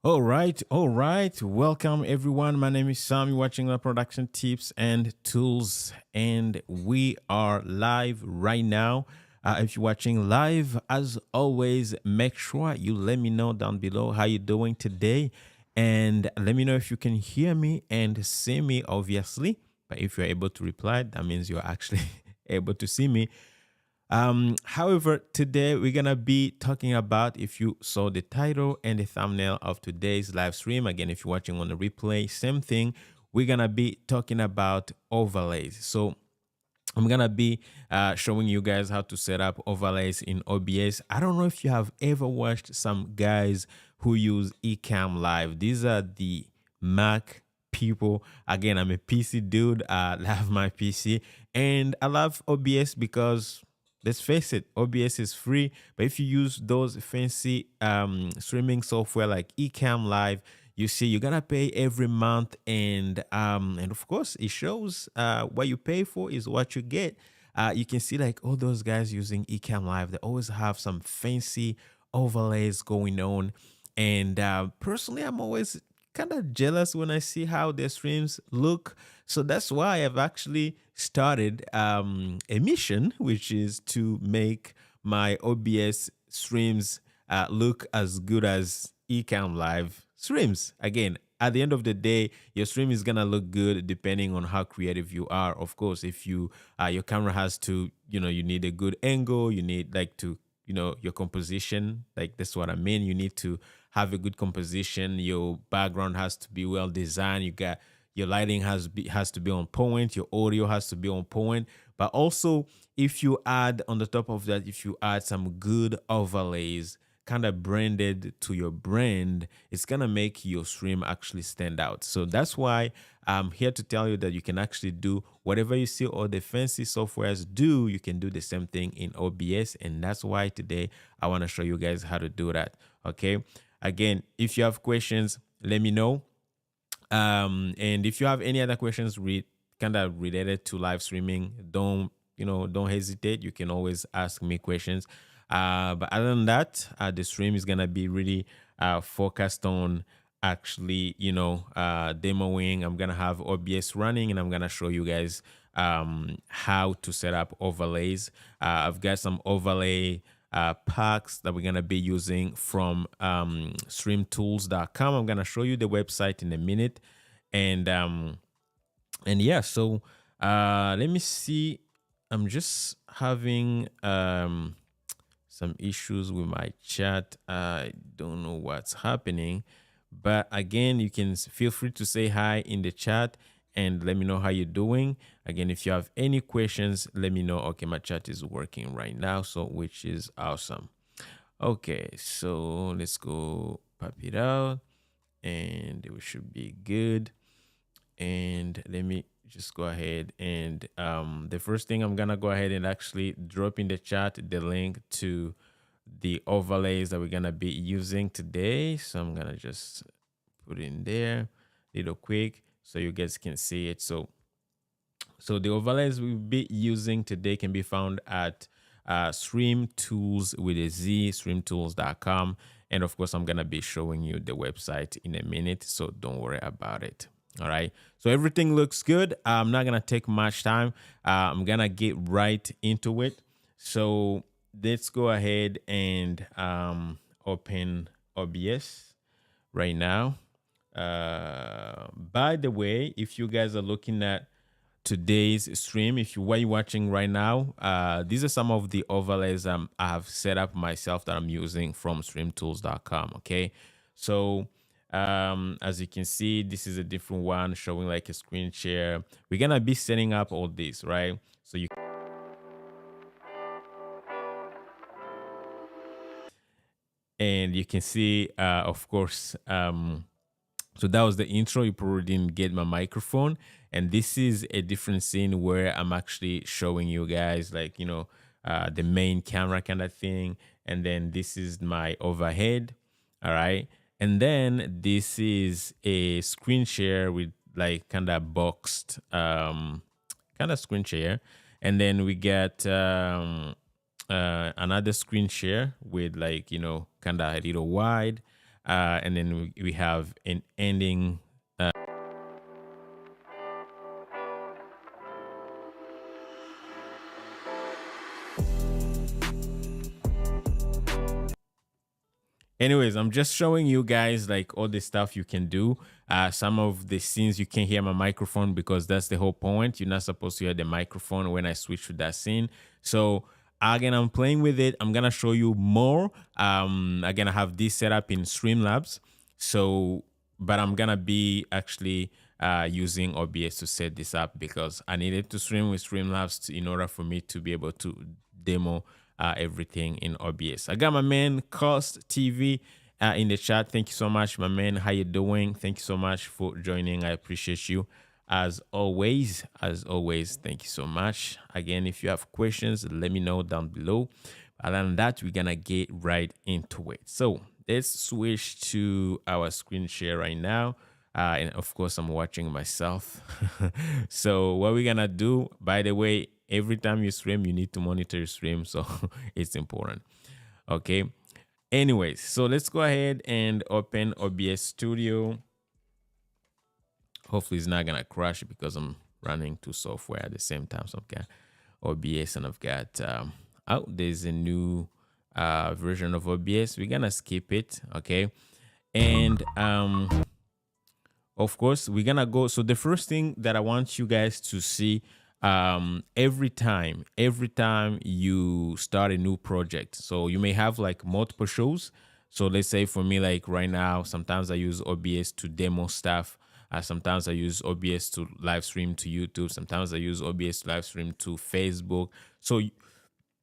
All right. Welcome everyone. My name is Sam. You're watching the production tips and tools, and we are live right now. If you're watching live, as always, make sure you let me know down below how you're doing today, and let me know if you can hear me and see me. Obviously, but if you're able to reply, that means you're actually able to see me. However, today we're gonna be talking about, if you saw the title and the thumbnail of today's live stream, again, if you're watching on the replay, same thing, we're gonna be talking about overlays. So I'm gonna be showing you guys how to set up overlays in OBS. I don't know if you have ever watched some guys who use Ecamm Live. These are the Mac people. Again, I'm a PC dude. I love my PC, and I love OBS because, let's face it, OBS is free. But if you use those fancy streaming software like Ecamm Live, you see you're gonna pay every month, and of course it shows what you pay for is what you get. You can see like all those guys using Ecamm Live, they always have some fancy overlays going on, and personally I'm always kind of jealous when I see how their streams look. So that's why I've actually started a mission, which is to make my OBS streams look as good as Ecamm Live streams. Again, at the end of the day, your stream is gonna look good depending on how creative you are. Of course, if you your camera has to, you need a good angle, you need like to, your composition, like that's what I mean. You need to have a good composition. Your background has to be well designed. You got your lighting has to be on point. Your audio has to be on point. But also, if you add on the top of that, if you add some good overlays, kind of branded to your brand, it's gonna make your stream actually stand out. So that's why I'm here to tell you that you can actually do whatever you see all the fancy softwares do. You can do the same thing in OBS, and that's why today I want to show you guys how to do that. Okay. Again, if you have questions, let me know. And if you have any other questions kind of related to live streaming, don't hesitate. You can always ask me questions. But other than that, the stream is gonna be really focused on actually, demoing. I'm gonna have OBS running, and I'm gonna show you guys how to set up overlays. I've got some overlay packs that we're gonna be using from streamtools.com. I'm gonna show you the website in a minute, and yeah. So let me see. I'm just having some issues with my chat. I don't know what's happening, but again, you can feel free to say hi in the chat and let me know how you're doing. Again, if you have any questions, let me know. Okay, my chat is working right now, so which is awesome. Okay, so let's go pop it out, and we should be good. And let me just go ahead and the first thing I'm gonna go ahead and actually drop in the chat the link to the overlays that we're gonna be using today. So I'm gonna just put it in there little quick so you guys can see it. So the overlays we'll be using today can be found at Stream Tools with a Z, streamtools.com. And of course, I'm gonna be showing you the website in a minute, so don't worry about it. All right, so everything looks good. I'm not gonna take much time. I'm gonna get right into it. So let's go ahead and open OBS right now. By the way, if you guys are looking at today's stream, if you are watching right now, these are some of the overlays I have set up myself that I'm using from streamtools.com. Okay, so as you can see, this is a different one showing like a screen share. We're gonna be setting up all this, right? So you can see, of course, so that was the intro. You probably didn't get my microphone, and this is a different scene where I'm actually showing you guys like, the main camera kind of thing, and then this is my overhead. All right. And then this is a screen share with like kind of boxed kind of screen share. And then we get another screen share with like, kind of a little wide. and then we have an ending. Anyways, I'm just showing you guys like all the stuff you can do. Some of the scenes you can hear my microphone because that's the whole point. You're not supposed to hear the microphone when I switch to that scene. So again, I'm playing with it. I'm gonna show you more. Again, I have this set up in Streamlabs. So, but I'm gonna be actually using OBS to set this up because I needed to stream with Streamlabs in order for me to be able to demo everything in OBS. I got my man Cost TV in the chat. Thank you so much, my man. How you doing? Thank you so much for joining. I appreciate you as always. As always, thank you so much. Again, if you have questions, let me know down below. Other than that, we're gonna get right into it. So let's switch to our screen share right now. And of course, I'm watching myself. So what we're gonna do, by the way, every time you stream, you need to monitor your stream. So it's important. Okay. Anyways, so let's go ahead and open OBS Studio. Hopefully it's not gonna crash because I'm running two software at the same time. So I've got OBS and I've got oh, there's a new version of OBS. We're gonna skip it, okay? And of course we're gonna go. So the first thing that I want you guys to see every time you start a new project, so you may have like multiple shows. So let's say for me, like right now, sometimes I use OBS to demo stuff. Sometimes I use OBS to live stream to YouTube. Sometimes I use OBS to live stream to Facebook. So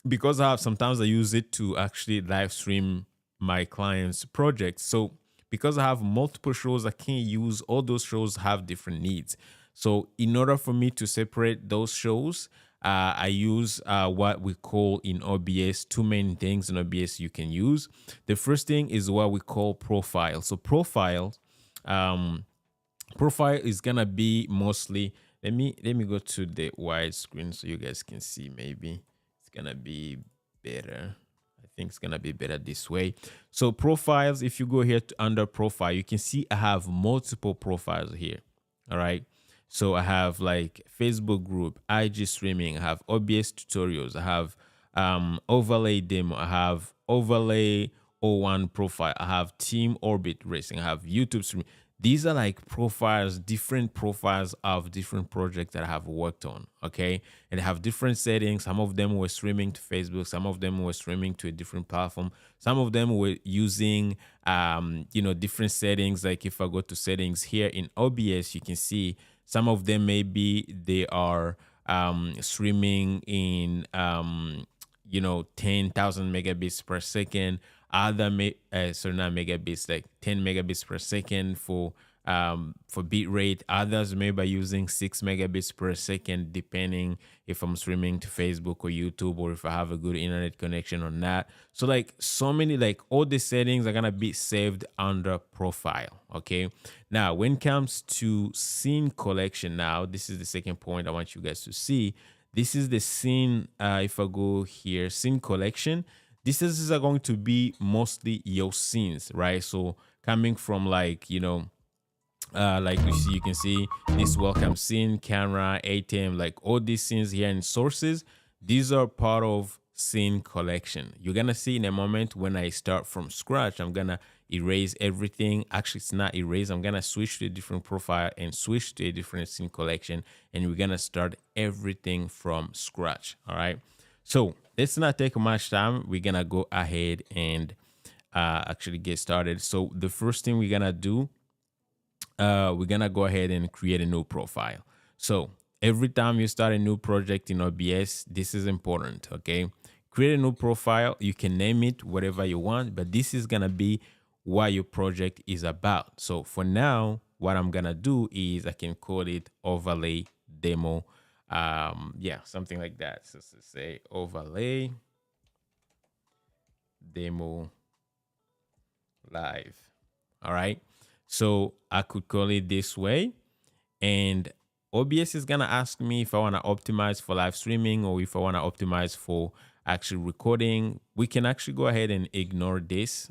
because sometimes I use it to actually live stream my clients' projects. So because I have multiple shows, I can't use all those shows have different needs. So in order for me to separate those shows, I use what we call in OBS, two main things in OBS you can use. The first thing is what we call profile. So profile is gonna be mostly, let me go to the wide screen so you guys can see. Maybe it's gonna be better. I think it's gonna be better this way. So profiles, if you go here to under profile, you can see I have multiple profiles here. All right. So I have like Facebook group, IG streaming, I have OBS tutorials, I have overlay demo, I have overlay O1 profile, I have team orbit racing, I have YouTube streaming. These are like profiles, different profiles of different projects that I have worked on, okay? And they have different settings. Some of them were streaming to Facebook. Some of them were streaming to a different platform. Some of them were using, different settings. Like if I go to settings here in OBS, you can see some of them maybe they are streaming in, 10,000 megabits per second. Other not megabits, like 10 megabits per second for bit rate. Others may be using 6 megabits per second, depending if I'm streaming to Facebook or YouTube, or if I have a good internet connection or not. So like so many, like all the settings are gonna be saved under profile. Okay. Now, when it comes to scene collection, now this is the second point I want you guys to see. This is the scene. If I go here, scene collection. This is going to be mostly your scenes, right? So coming from like, like you can see this welcome scene, camera, ATM, like all these scenes here in sources, these are part of scene collection. You're going to see in a moment when I start from scratch, I'm going to erase everything. Actually, it's not erase. I'm going to switch to a different profile and switch to a different scene collection. And we're going to start everything from scratch. All right. So let's not take much time. We're gonna go ahead and actually get started. So the first thing we're gonna do, we're gonna go ahead and create a new profile. So every time you start a new project in OBS, this is important, okay? Create a new profile. You can name it whatever you want, but this is gonna be what your project is about. So for now, what I'm gonna do is I can call it overlay demo. Something like that. So say overlay demo live. All right. So I could call it this way, and OBS is gonna ask me if I want to optimize for live streaming or if I want to optimize for actually recording, we can actually go ahead and ignore this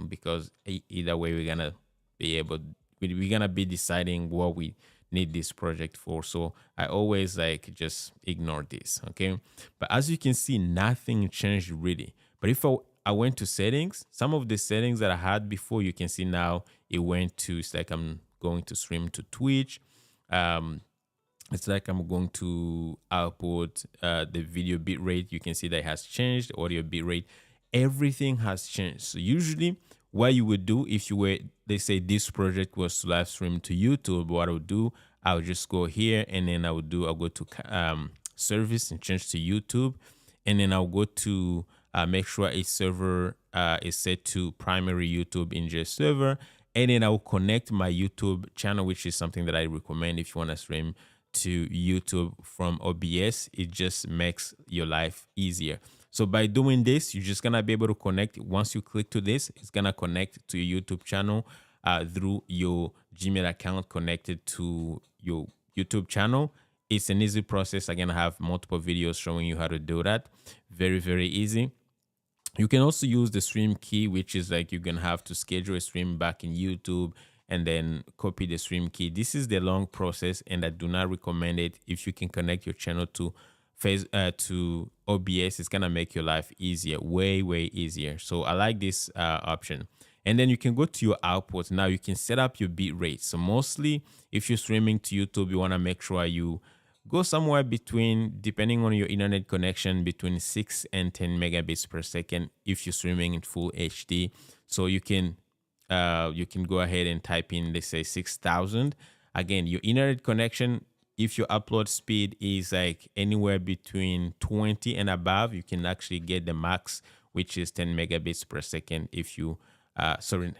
because either way we're gonna be able, we're gonna be deciding what we need this project for. So I always like just ignore this. Okay, but as you can see, nothing changed really. But if I went to settings, some of the settings that I had before, you can see now it went to, it's like I'm going to stream to Twitch. It's like I'm going to output the video bitrate. You can see that it has changed, audio bitrate, everything has changed. So usually what you would do if you were, they say this project was to live stream to YouTube, what I would do, I would just go here and then I'll go to service and change to YouTube. And then I'll go to make sure a server is set to primary YouTube ingest server. And then I'll connect my YouTube channel, which is something that I recommend if you want to stream to YouTube from OBS. It just makes your life easier. So by doing this, you're just going to be able to connect. Once you click to this, it's going to connect to your YouTube channel through your Gmail account connected to your YouTube channel. It's an easy process. I'm going to have multiple videos showing you how to do that. Very, very easy. You can also use the stream key, which is like you're going to have to schedule a stream back in YouTube and then copy the stream key. This is the long process and I do not recommend it. If you can connect your channel to OBS, it's going to make your life easier, way, way easier. So I like this option. And then you can go to your output. Now you can set up your bit rate. So mostly if you're streaming to YouTube, you want to make sure you go somewhere between, depending on your internet connection, between 6 and 10 megabits per second if you're streaming in full HD. So you can go ahead and type in, let's say 6,000. Again, your internet connection, if your upload speed is like anywhere between 20 and above, you can actually get the max, which is 10 megabits per second. If you, 10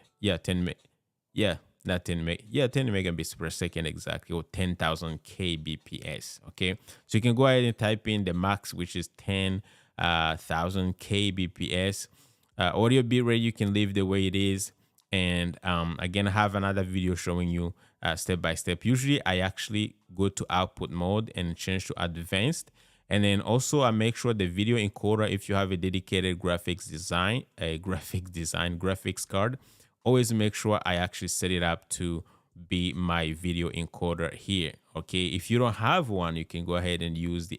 megabits per second exactly, or 10,000 kbps. Okay, so you can go ahead and type in the max, which is 10,000 kbps. Audio bitrate you can leave the way it is, and again I have another video showing you step by step. Usually I actually go to output mode and change to advanced, and then also I make sure the video encoder, if you have a dedicated graphics card, always make sure I actually set it up to be my video encoder here. Okay, if you don't have one, you can go ahead and use the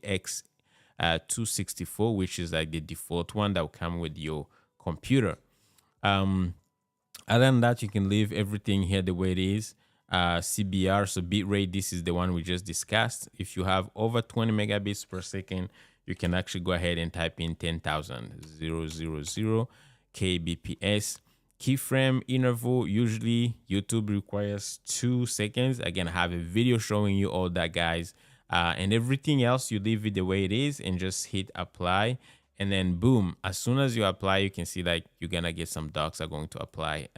X264, which is like the default one that will come with your computer. Other than that, you can leave everything here the way it is. CBR, so bitrate, this is the one we just discussed. If you have over 20 megabits per second, you can actually go ahead and type in 10,000 kbps. Keyframe interval, usually YouTube requires 2 seconds. Again, I have a video showing you all that, guys. And everything else, you leave it the way it is and just hit apply. And then boom, as soon as you apply, you can see like you're gonna get some docs are going to apply,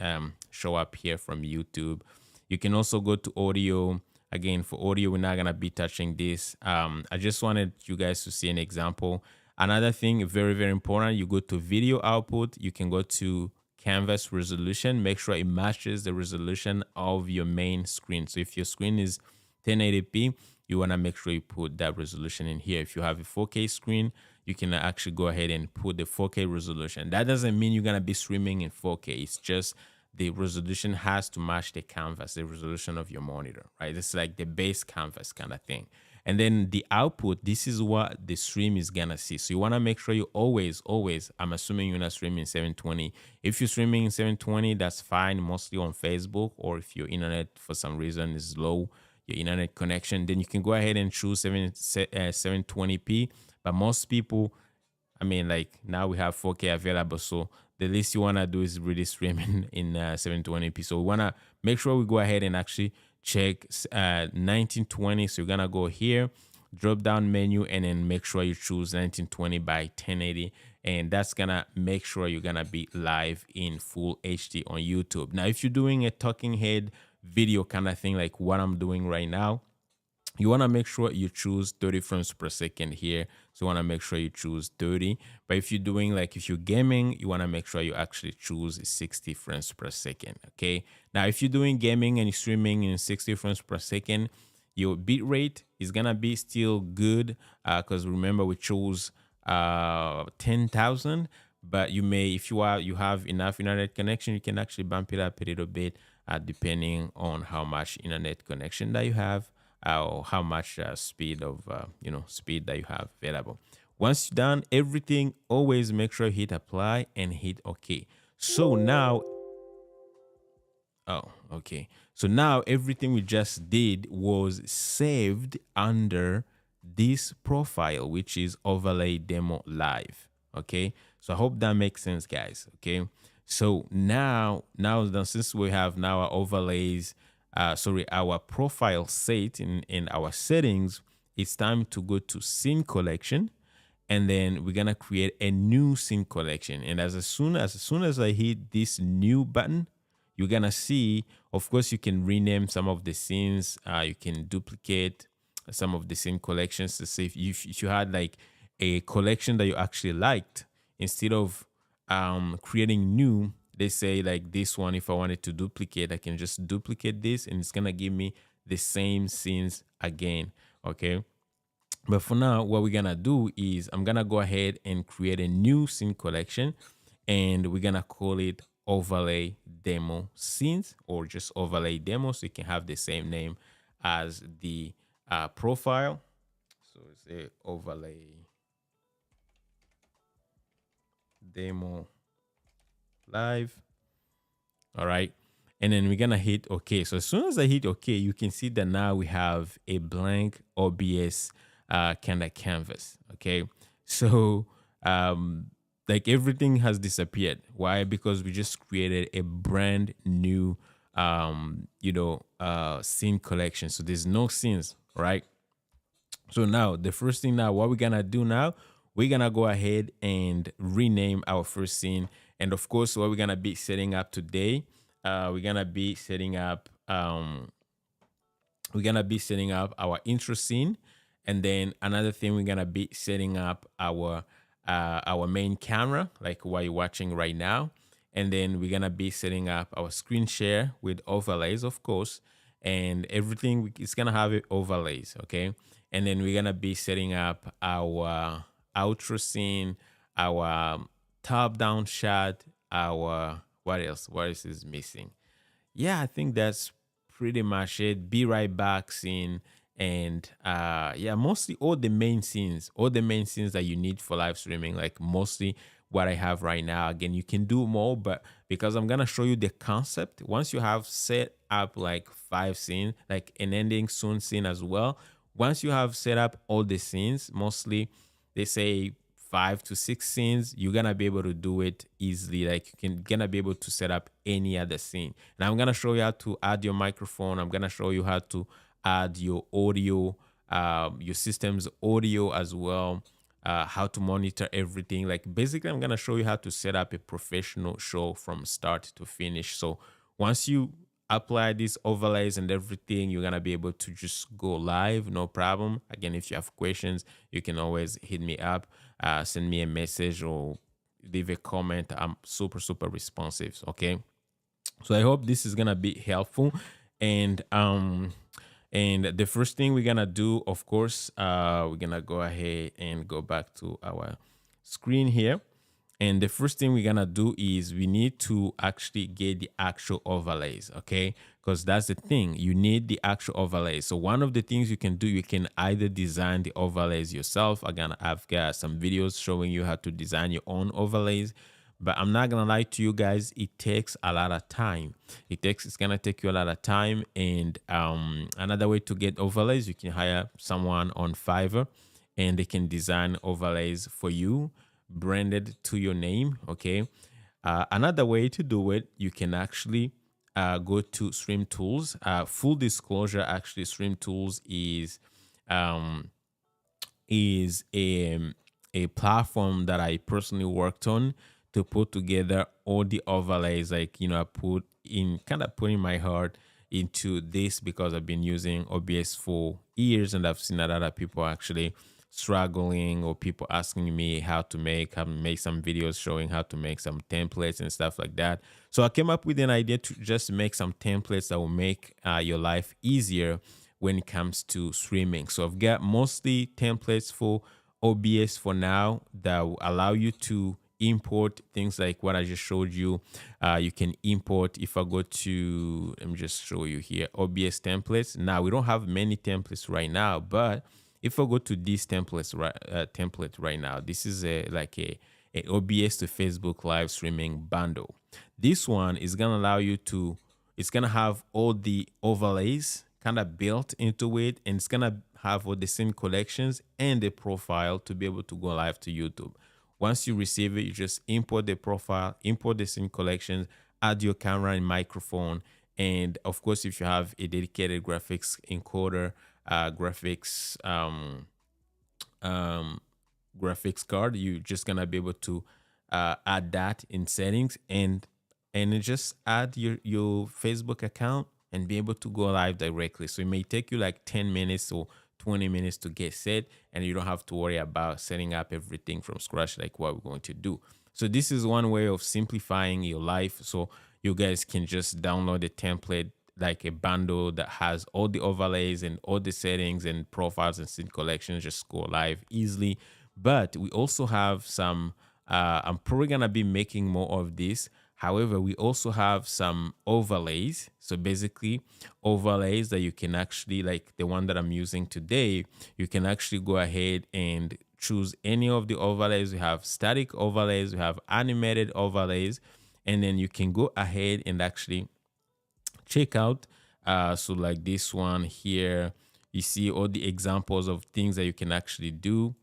show up here from YouTube. You can also go to audio. Again, for audio, we're not gonna be touching this. I just wanted you guys to see an example. Another thing, very, very important, you go to video output, you can go to canvas resolution, make sure it matches the resolution of your main screen. So if your screen is 1080p, you want to make sure you put that resolution in here. If you have a 4K screen, you can actually go ahead and put the 4K resolution. That doesn't mean you're going to be streaming in 4K. It's just the resolution has to match the canvas, the resolution of your monitor, right? It's like the base canvas kind of thing. And then the output, this is what the stream is gonna see. So you wanna make sure you always, I'm assuming you're not streaming 720. If you're streaming in 720, that's fine, mostly on Facebook, or if your internet for some reason is low, your internet connection, then you can go ahead and choose 720p. But most people, I mean, like now we have 4K available, so the least you wanna do is really stream in 720p. So we wanna make sure we go ahead and actually check 1920. So you're gonna go here, drop down menu, and then make sure you choose 1920 by 1080, and that's gonna make sure you're gonna be live in full HD on YouTube. Now if you're doing a talking head video kind of thing like what I'm doing right now, you want to make sure you choose 30 frames per second here. So you want to make sure you choose 30. But if you're doing like, if you're gaming, you want to make sure you actually choose 60 frames per second. Okay. Now, if you're doing gaming and you're streaming in 60 frames per second, your bit rate is going to be still good. Because remember, we chose 10,000. But you may, if you have enough internet connection, you can actually bump it up a little bit, depending on how much internet connection that you have, or how much speed of speed that you have available. Once you're done everything, always make sure you hit apply and hit OK. So now, oh, okay. So now everything we just did was saved under this profile, which is overlay demo live. Okay. So I hope that makes sense, guys. Okay. So now since we have now our overlays, our profile set in our settings, it's time to go to scene collection, and then we're gonna create a new scene collection. And as soon as I hit this new button, you're gonna see, of course, you can rename some of the scenes. You can duplicate some of the scene collections to see if you had like a collection that you actually liked, instead of creating new. They say like this one, if I wanted to duplicate, I can just duplicate this and it's gonna give me the same scenes again. Okay. But for now, what we're gonna do is I'm gonna go ahead and create a new scene collection, and we're gonna call it overlay demo scenes, or just overlay demo, so you can have the same name as the profile. So it's a overlay demo live. All right. And then we're gonna hit OK. So as soon as I hit OK, you can see that now we have a blank OBS kind of canvas. Okay. So like everything has disappeared. Why? Because we just created a brand new scene collection. So there's no scenes, right? So now the first thing, now what we're gonna do now, we're gonna go ahead and rename our first scene. And of course, what we're gonna be setting up today, we're gonna be setting up our intro scene. And then another thing, we're gonna be setting up our main camera, like what you're watching right now. And then we're gonna be setting up our screen share with overlays, of course, and everything is gonna have overlays. Okay. And then we're gonna be setting up our outro scene, our top down shot, our what else is missing? Yeah, I think that's pretty much it. Be right back scene, and yeah, mostly all the main scenes that you need for live streaming, like mostly what I have right now. Again, you can do more, but because I'm gonna show you the concept, once you have set up like 5 scenes, like an ending soon scene as well, once you have set up all the scenes, mostly they say 5 to 6 scenes, you're gonna be able to do it easily. Like you can gonna be able to set up any other scene. And I'm gonna show you how to add your microphone. I'm gonna show you how to add your audio, your system's audio as well, how to monitor everything. Like basically, I'm gonna show you how to set up a professional show from start to finish. So once you apply these overlays and everything, you're gonna be able to just go live, no problem. Again, if you have questions, you can always hit me up, send me a message, or leave a comment. I'm super responsive. Okay, so I hope this is gonna be helpful. And the first thing we're gonna do, of course, we're gonna go ahead and go back to our screen here. And the first thing we're gonna do is we need to actually get the actual overlays, okay? Because that's the thing, you need the actual overlays. So one of the things you can do, you can either design the overlays yourself. Again, I've got some videos showing you how to design your own overlays, but I'm not gonna lie to you guys, it takes a lot of time. It's gonna take you a lot of time. And another way to get overlays, you can hire someone on Fiverr and they can design overlays for you, branded to your name. Okay. Another way to do it, you can actually go to Stream Tools. Full disclosure, actually, Stream Tools is a platform that I personally worked on to put together all the overlays. Like, I putting my heart into this because I've been using OBS for years, and I've seen that other people actually struggling, or people asking me how to make some videos showing how to make some templates and stuff like that. So I came up with an idea to just make some templates that will make your life easier when it comes to streaming. So I've got mostly templates for OBS for now that will allow you to import things like what I just showed you. You can import, if I go to, let me just show you here, OBS templates. Now we don't have many templates right now, but if I go to these templates, template right now, this is a OBS to Facebook live streaming bundle. This one is gonna allow you to, it's gonna have all the overlays kind of built into it, and it's gonna have all the same collections and the profile to be able to go live to YouTube. Once you receive it, you just import the profile, import the scene collections, add your camera and microphone. And of course, if you have a dedicated graphics encoder, graphics um, graphics card, you're just gonna be able to add that in settings, and then just add your Facebook account and be able to go live directly. So it may take you like 10 minutes or 20 minutes to get set, and you don't have to worry about setting up everything from scratch like what we're going to do. So this is one way of simplifying your life. So you guys can just download a template, like a bundle that has all the overlays and all the settings and profiles and scene collections, just go live easily. But we also have some, I'm probably gonna be making more of this. However, we also have some overlays. So basically overlays that you can actually, like the one that I'm using today, you can actually go ahead and choose any of the overlays. We have static overlays, we have animated overlays, and then you can go ahead and actually check out. So like this one here, you see all the examples of things that you can actually do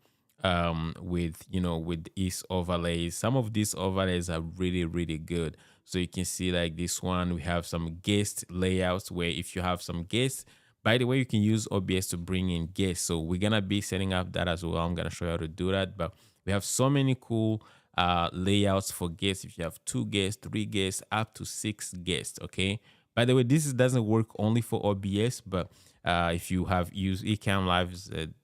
with, you know, with these overlays. Some of these overlays are really, really good. So you can see like this one, we have some guest layouts where if you have some guests, by the way, you can use OBS to bring in guests. So we're gonna be setting up that as well. I'm gonna show you how to do that. But we have so many cool layouts for guests. If you have 2 guests, 3 guests, up to 6 guests. Okay. By the way, doesn't work only for OBS, but if you have used Ecamm Live,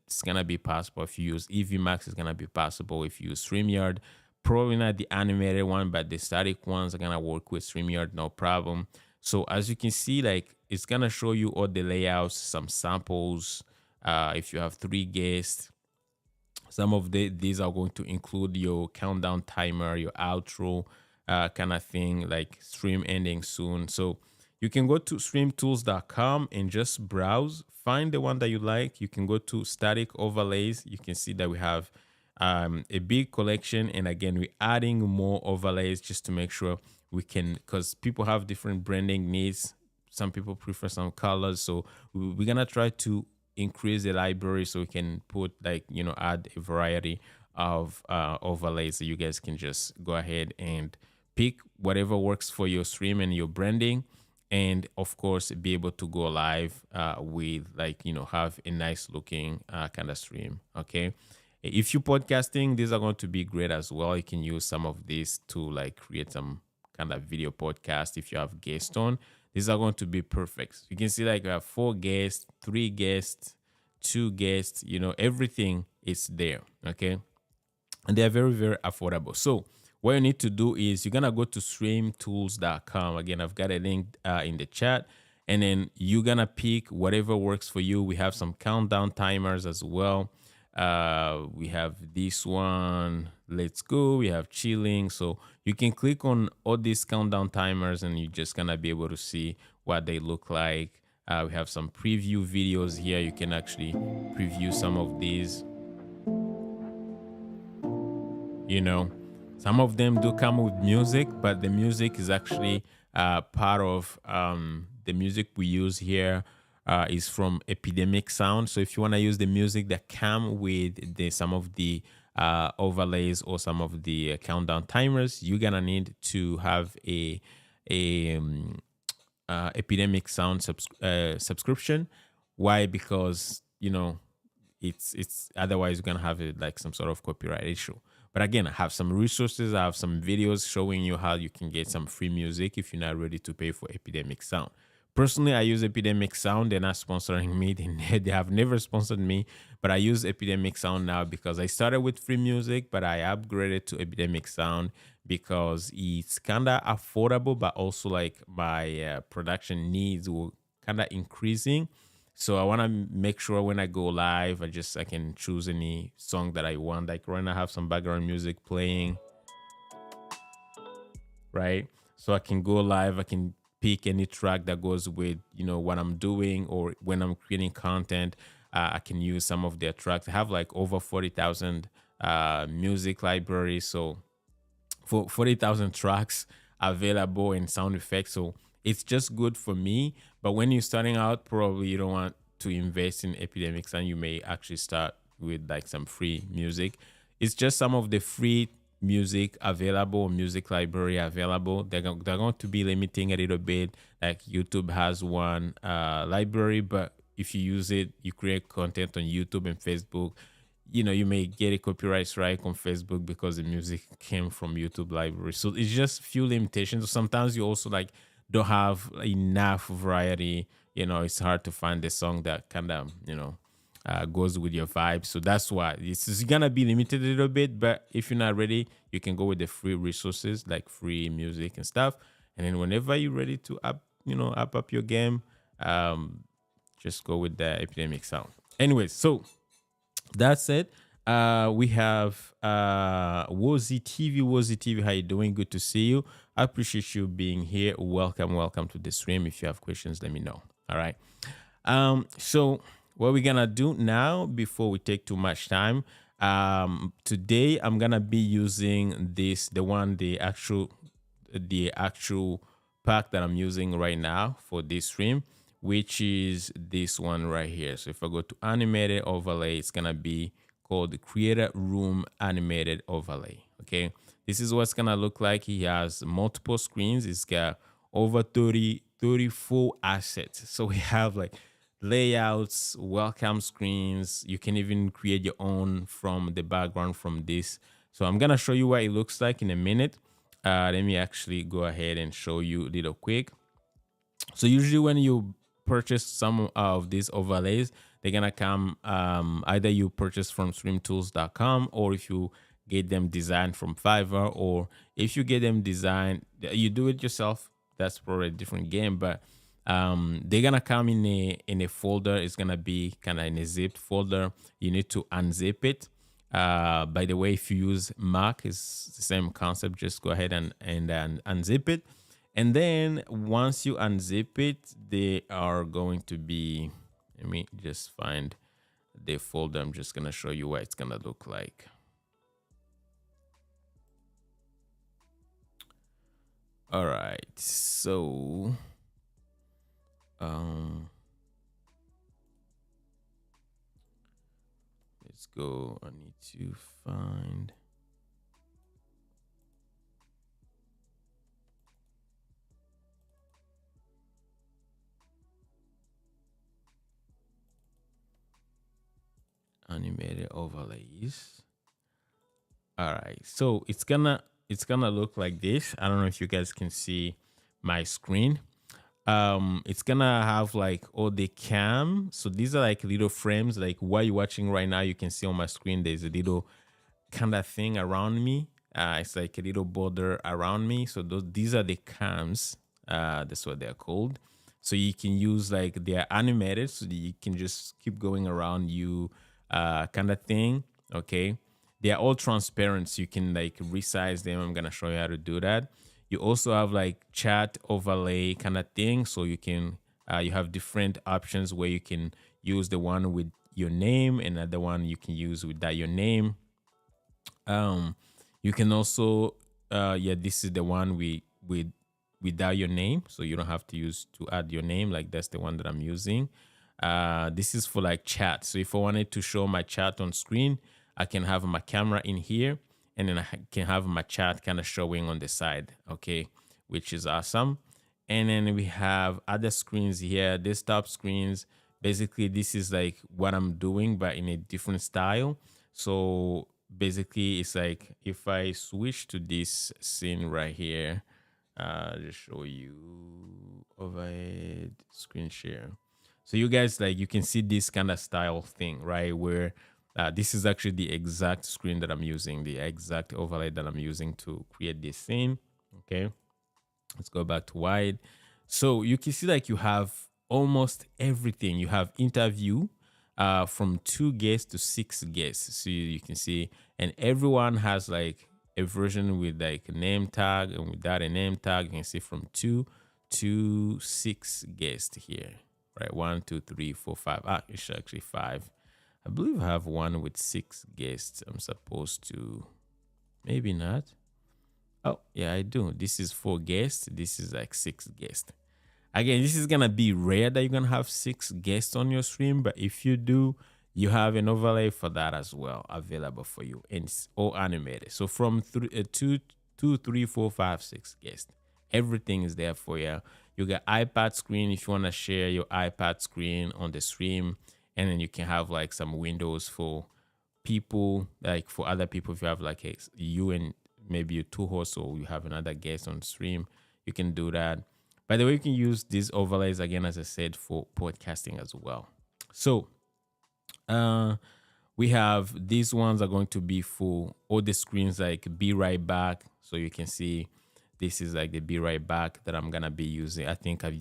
it's gonna be possible. If you use EVMax, it's gonna be possible. If you use StreamYard, probably not the animated one, but the static ones are gonna work with StreamYard, no problem. So as you can see, like it's gonna show you all the layouts, some samples. If you have 3 guests, some of these are going to include your countdown timer, your outro, kind of thing, like stream ending soon. So you can go to streamtools.com and just browse, find the one that you like. You can go to static overlays. You can see that we have a big collection. And again, we're adding more overlays just to make sure we can, because people have different branding needs. Some people prefer some colors. So we're going to try to increase the library so we can put, like, you know, add a variety of overlays so you guys can just go ahead and pick whatever works for your stream and your branding. And of course, be able to go live with, like, you know, have a nice looking kind of stream. Okay. If you're podcasting, these are going to be great as well. You can use some of these to like create some kind of video podcast. If you have guests on, these are going to be perfect. You can see like we have 4 guests, 3 guests, 2 guests, you know, everything is there. Okay. And they're very, very affordable. So what you need to do is you're going to go to streamtools.com. Again, I've got a link in the chat. And then you're going to pick whatever works for you. We have some countdown timers as well. We have this one. Let's go. We have chilling. So you can click on all these countdown timers and you're just going to be able to see what they look like. We have some preview videos here. You can actually preview some of these. You know, some of them do come with music, but the music is actually part of the music we use here is from Epidemic Sound. So if you want to use the music that come with some of the overlays or some of the countdown timers, you're gonna need to have a Epidemic Sound subscription. Why? Because, you know, it's otherwise you're gonna have like some sort of copyright issue. But again, I have some resources. I have some videos showing you how you can get some free music if you're not ready to pay for Epidemic Sound. Personally, I use Epidemic Sound. They're not sponsoring me. They have never sponsored me, but I use Epidemic Sound now because I started with free music, but I upgraded to Epidemic Sound because it's kind of affordable, but also like my production needs were kind of increasing. So I want to make sure when I go live, I can choose any song that I want. Like right now, I have some background music playing, right? So I can go live. I can pick any track that goes with what I'm doing, or when I'm creating content, I can use some of their tracks. I have like over 40,000 music libraries, so for 40,000 tracks available in sound effects. So it's just good for me. But when you're starting out, probably you don't want to invest in epidemics, and you may actually start with like some free music. It's just some of the free music available, music library available. They're going to be limiting a little bit. Like YouTube has one library, but if you use it, you create content on YouTube and Facebook, you may get a copyright strike on Facebook because the music came from YouTube library. So it's just few limitations. Sometimes you also like don't have enough variety. It's hard to find the song that kind of goes with your vibe. So that's why it's gonna be limited a little bit. But if you're not ready, you can go with the free resources like free music and stuff. And then whenever you're ready to up your game, just go with the epidemic sound. Anyways, so that's it. We have Wozy TV. Wozy TV, how you doing? Good to see you. I appreciate you being here. Welcome to the stream. If you have questions, let me know. All right. So what we're gonna do now, before we take too much time, today I'm gonna be using the actual pack that I'm using right now for this stream, which is this one right here. So if I go to animated overlay, it's gonna be called the Creator Room Animated Overlay. Okay, this is what's gonna look like. He has multiple screens. It's got over 34 assets. So we have like layouts, welcome screens. You can even create your own from the background from this. So I'm gonna show you what it looks like in a minute. Let me actually go ahead and show you a little quick. So usually when you purchase some of these overlays, they're gonna come either you purchase from streamtools.com, or if you get them designed from Fiverr, or if you get them designed, you do it yourself. That's probably a different game, but they're gonna come in a folder. It's gonna be kind of in a zipped folder. You need to unzip it. By the way, if you use Mac, it's the same concept. Just go ahead and unzip it. And then once you unzip it, they are going to be, let me just find the folder. I'm just going to show you what it's going to look like. All right. So, let's go. I need to find. Animated overlays. All right, so it's gonna look like this. I don't know if you guys can see my screen. It's gonna have like all the cam. So these are like little frames. Like what you're watching right now, you can see on my screen. There's a little kind of thing around me. It's like a little border around me. So these are the cams. That's what they're called. So you can use like they're animated, so that you can just keep going around you, kind of thing. Okay, they are all transparent, so you can like resize them. I'm gonna show you how to do that. You also have like chat overlay kind of thing, so you can you have different options where you can use the one with your name, and another one you can use without your name. You can also this is the one without your name, so you don't have to add your name. Like that's the one that I'm using. This is for like chat. So if I wanted to show my chat on screen, I can have my camera in here, and then I can have my chat kind of showing on the side. Okay, which is awesome. And then we have other screens here, desktop screens. Basically, this is like what I'm doing, but in a different style. So basically, it's like if I switch to this scene right here, just show you overhead screen share. So you guys, like, you can see this kind of style thing, right? Where this is actually the exact screen that I'm using, the exact overlay that I'm using to create this scene. Okay, let's go back to wide. So you can see like you have almost everything. You have interview from 2 guests to 6 guests. So you can see, and everyone has like a version with like a name tag, and without a name tag, you can see from 2 to 6 guests here, right? 1, 2, 3, 4, 5. It's actually 5. I believe I have one with 6 guests. I'm supposed to, maybe not. Oh, yeah, I do. This is 4 guests. This is like 6 guests. Again, this is gonna be rare that you're gonna have 6 guests on your stream, but if you do, you have an overlay for that as well available for you, and it's all animated. So from 2, 2, 3, 4, 5, 6 guests, everything is there for you. You got iPad screen if you want to share your iPad screen on the stream, and then you can have like some windows for people, like for other people. If you have like you and maybe you two hosts, or you have another guest on stream, you can do that. By the way, you can use these overlays again, as I said, for podcasting as well. So we have these ones are going to be for all the screens, like be right back. So you can see this is like the be right back that I'm gonna be using. I think I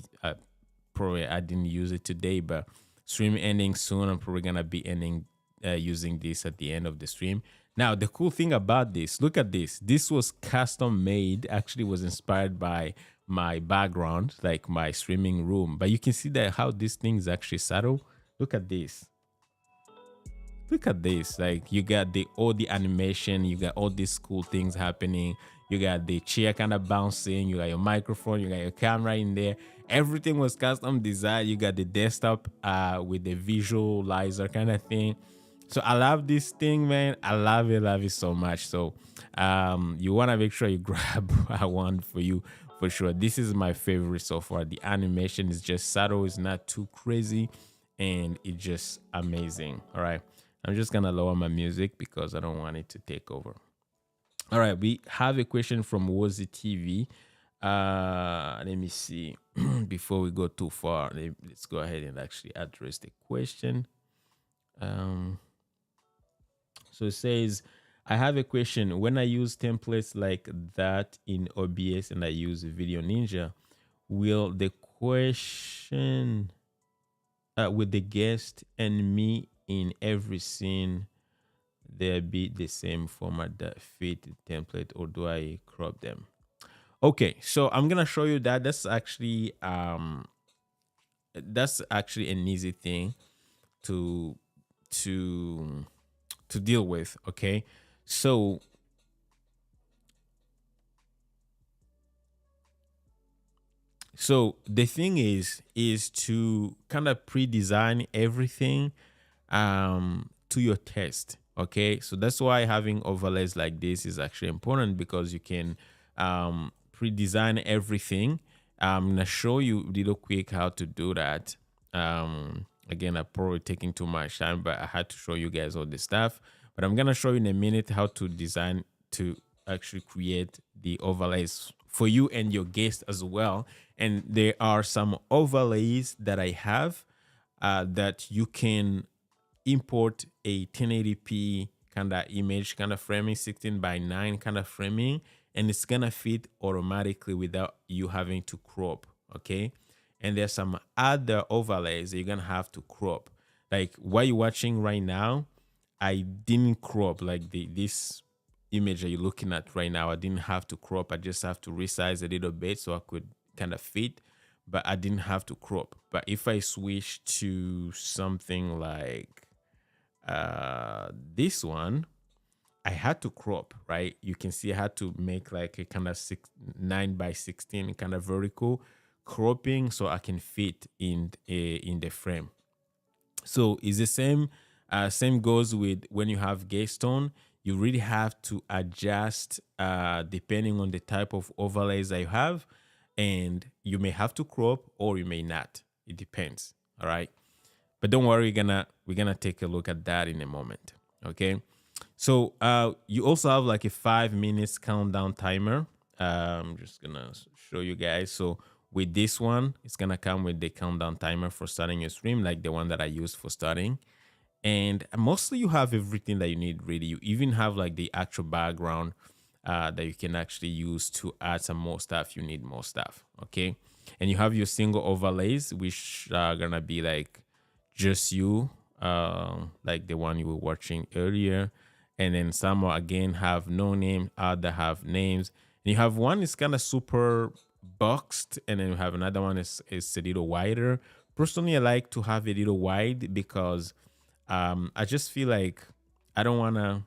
didn't use it today, but stream ending soon. I'm probably gonna be ending using this at the end of the stream. Now, the cool thing about this, look at this. This was custom made. Actually, was inspired by my background, like my streaming room. But you can see that how this thing is actually subtle. Look at this. Look at this. Like you got all the animation. You got all these cool things happening. You got the chair kind of bouncing. You got your microphone. You got your camera in there. Everything was custom designed. You got the desktop with the visualizer kind of thing. So I love this thing, man. I love it so much. So you want to make sure you grab one for you for sure. This is my favorite so far. The animation is just subtle. It's not too crazy, and it's just amazing. All right. I'm just going to lower my music because I don't want it to take over. All right. We have a question from Wozy TV. Let me see. Before we go too far, let's go ahead and actually address the question. So it says, I have a question. When I use templates like that in OBS and I use Video Ninja, will the question with the guest and me in every scene there be the same format that fit the template, or do I crop them? Okay, so I'm gonna show you that. That's actually an easy thing to deal with. Okay, so the thing is to kind of pre-design everything to your test. Okay, so that's why having overlays like this is actually important, because you can pre-design everything. I'm gonna show you real quick how to do that. Again, I'm probably taking too much time, but I had to show you guys all this stuff. But I'm gonna show you in a minute how to design to actually create the overlays for you and your guest as well. And there are some overlays that I have that you can import a 1080p kind of image, kind of framing, 16:9 kind of framing, and it's gonna fit automatically without you having to crop. Okay. And there's some other overlays that you're gonna have to crop. Like what you're watching right now, I didn't crop. Like this image that you're looking at right now, I didn't have to crop. I just have to resize a little bit so I could kind of fit, but I didn't have to crop. But if I switch to something like this one, I had to crop, right? You can see I had to make like a kind of 9:16 kind of vertical cropping so I can fit in the frame. So it's the same. Same goes with when you have guest on. You really have to adjust depending on the type of overlays that you have, and you may have to crop or you may not. It depends. All right. But don't worry, we're gonna take a look at that in a moment. Okay. So you also have like a 5 minutes countdown timer. I'm just gonna show you guys. So with this one, it's gonna come with the countdown timer for starting your stream, like the one that I used for starting. And mostly you have everything that you need really. You even have like the actual background that you can actually use to add some more stuff. You need more stuff. Okay. And you have your single overlays, which are gonna be like just you, like the one you were watching earlier. And then some are again have no name, other have names. And you have one is kind of super boxed, and then you have another one is a little wider. Personally, I like to have a little wide because I just feel like I don't want to,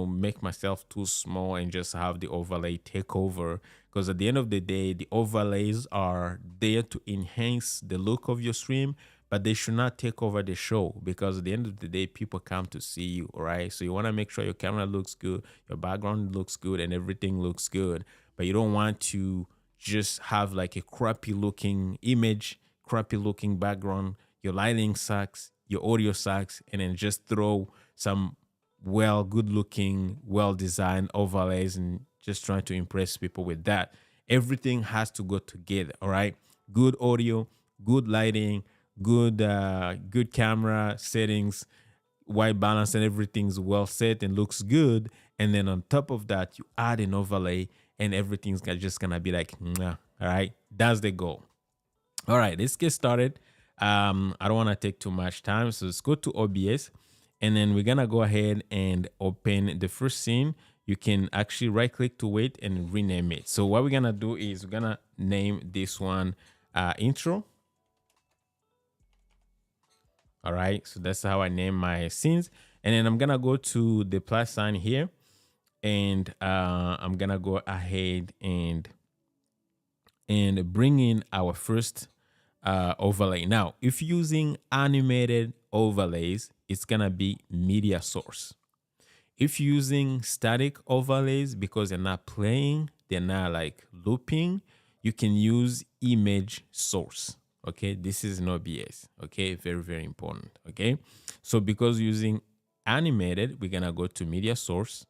make myself too small and just have the overlay take over. Because at the end of the day, the overlays are there to enhance the look of your stream, but they should not take over the show, because at the end of the day, people come to see you, all right? So you want to make sure your camera looks good, your background looks good, and everything looks good. But you don't want to just have like a crappy looking image, crappy looking background, your lighting sucks, your audio sucks, and then just throw some good looking, well designed overlays and just trying to impress people with that. Everything has to go together, all right? Good audio, good lighting, good camera settings, white balance, and everything's well set and looks good. And then on top of that, you add an overlay and everything's just gonna be like, mwah, all right? That's the goal. All right, let's get started. I don't want to take too much time, so let's go to OBS, and then we're gonna go ahead and open the first scene. You can actually right click to it and rename it. So what we're gonna do is we're gonna name this one intro. All right, so that's how I name my scenes. And then I'm gonna go to the plus sign here, and I'm gonna go ahead and bring in our first overlay. Now, if using animated overlays, it's gonna be media source. If using static overlays, because they're not playing, they're not like looping, you can use image source. Okay, this is no BS. Okay, very, very important. Okay, so because using animated, we're gonna go to media source,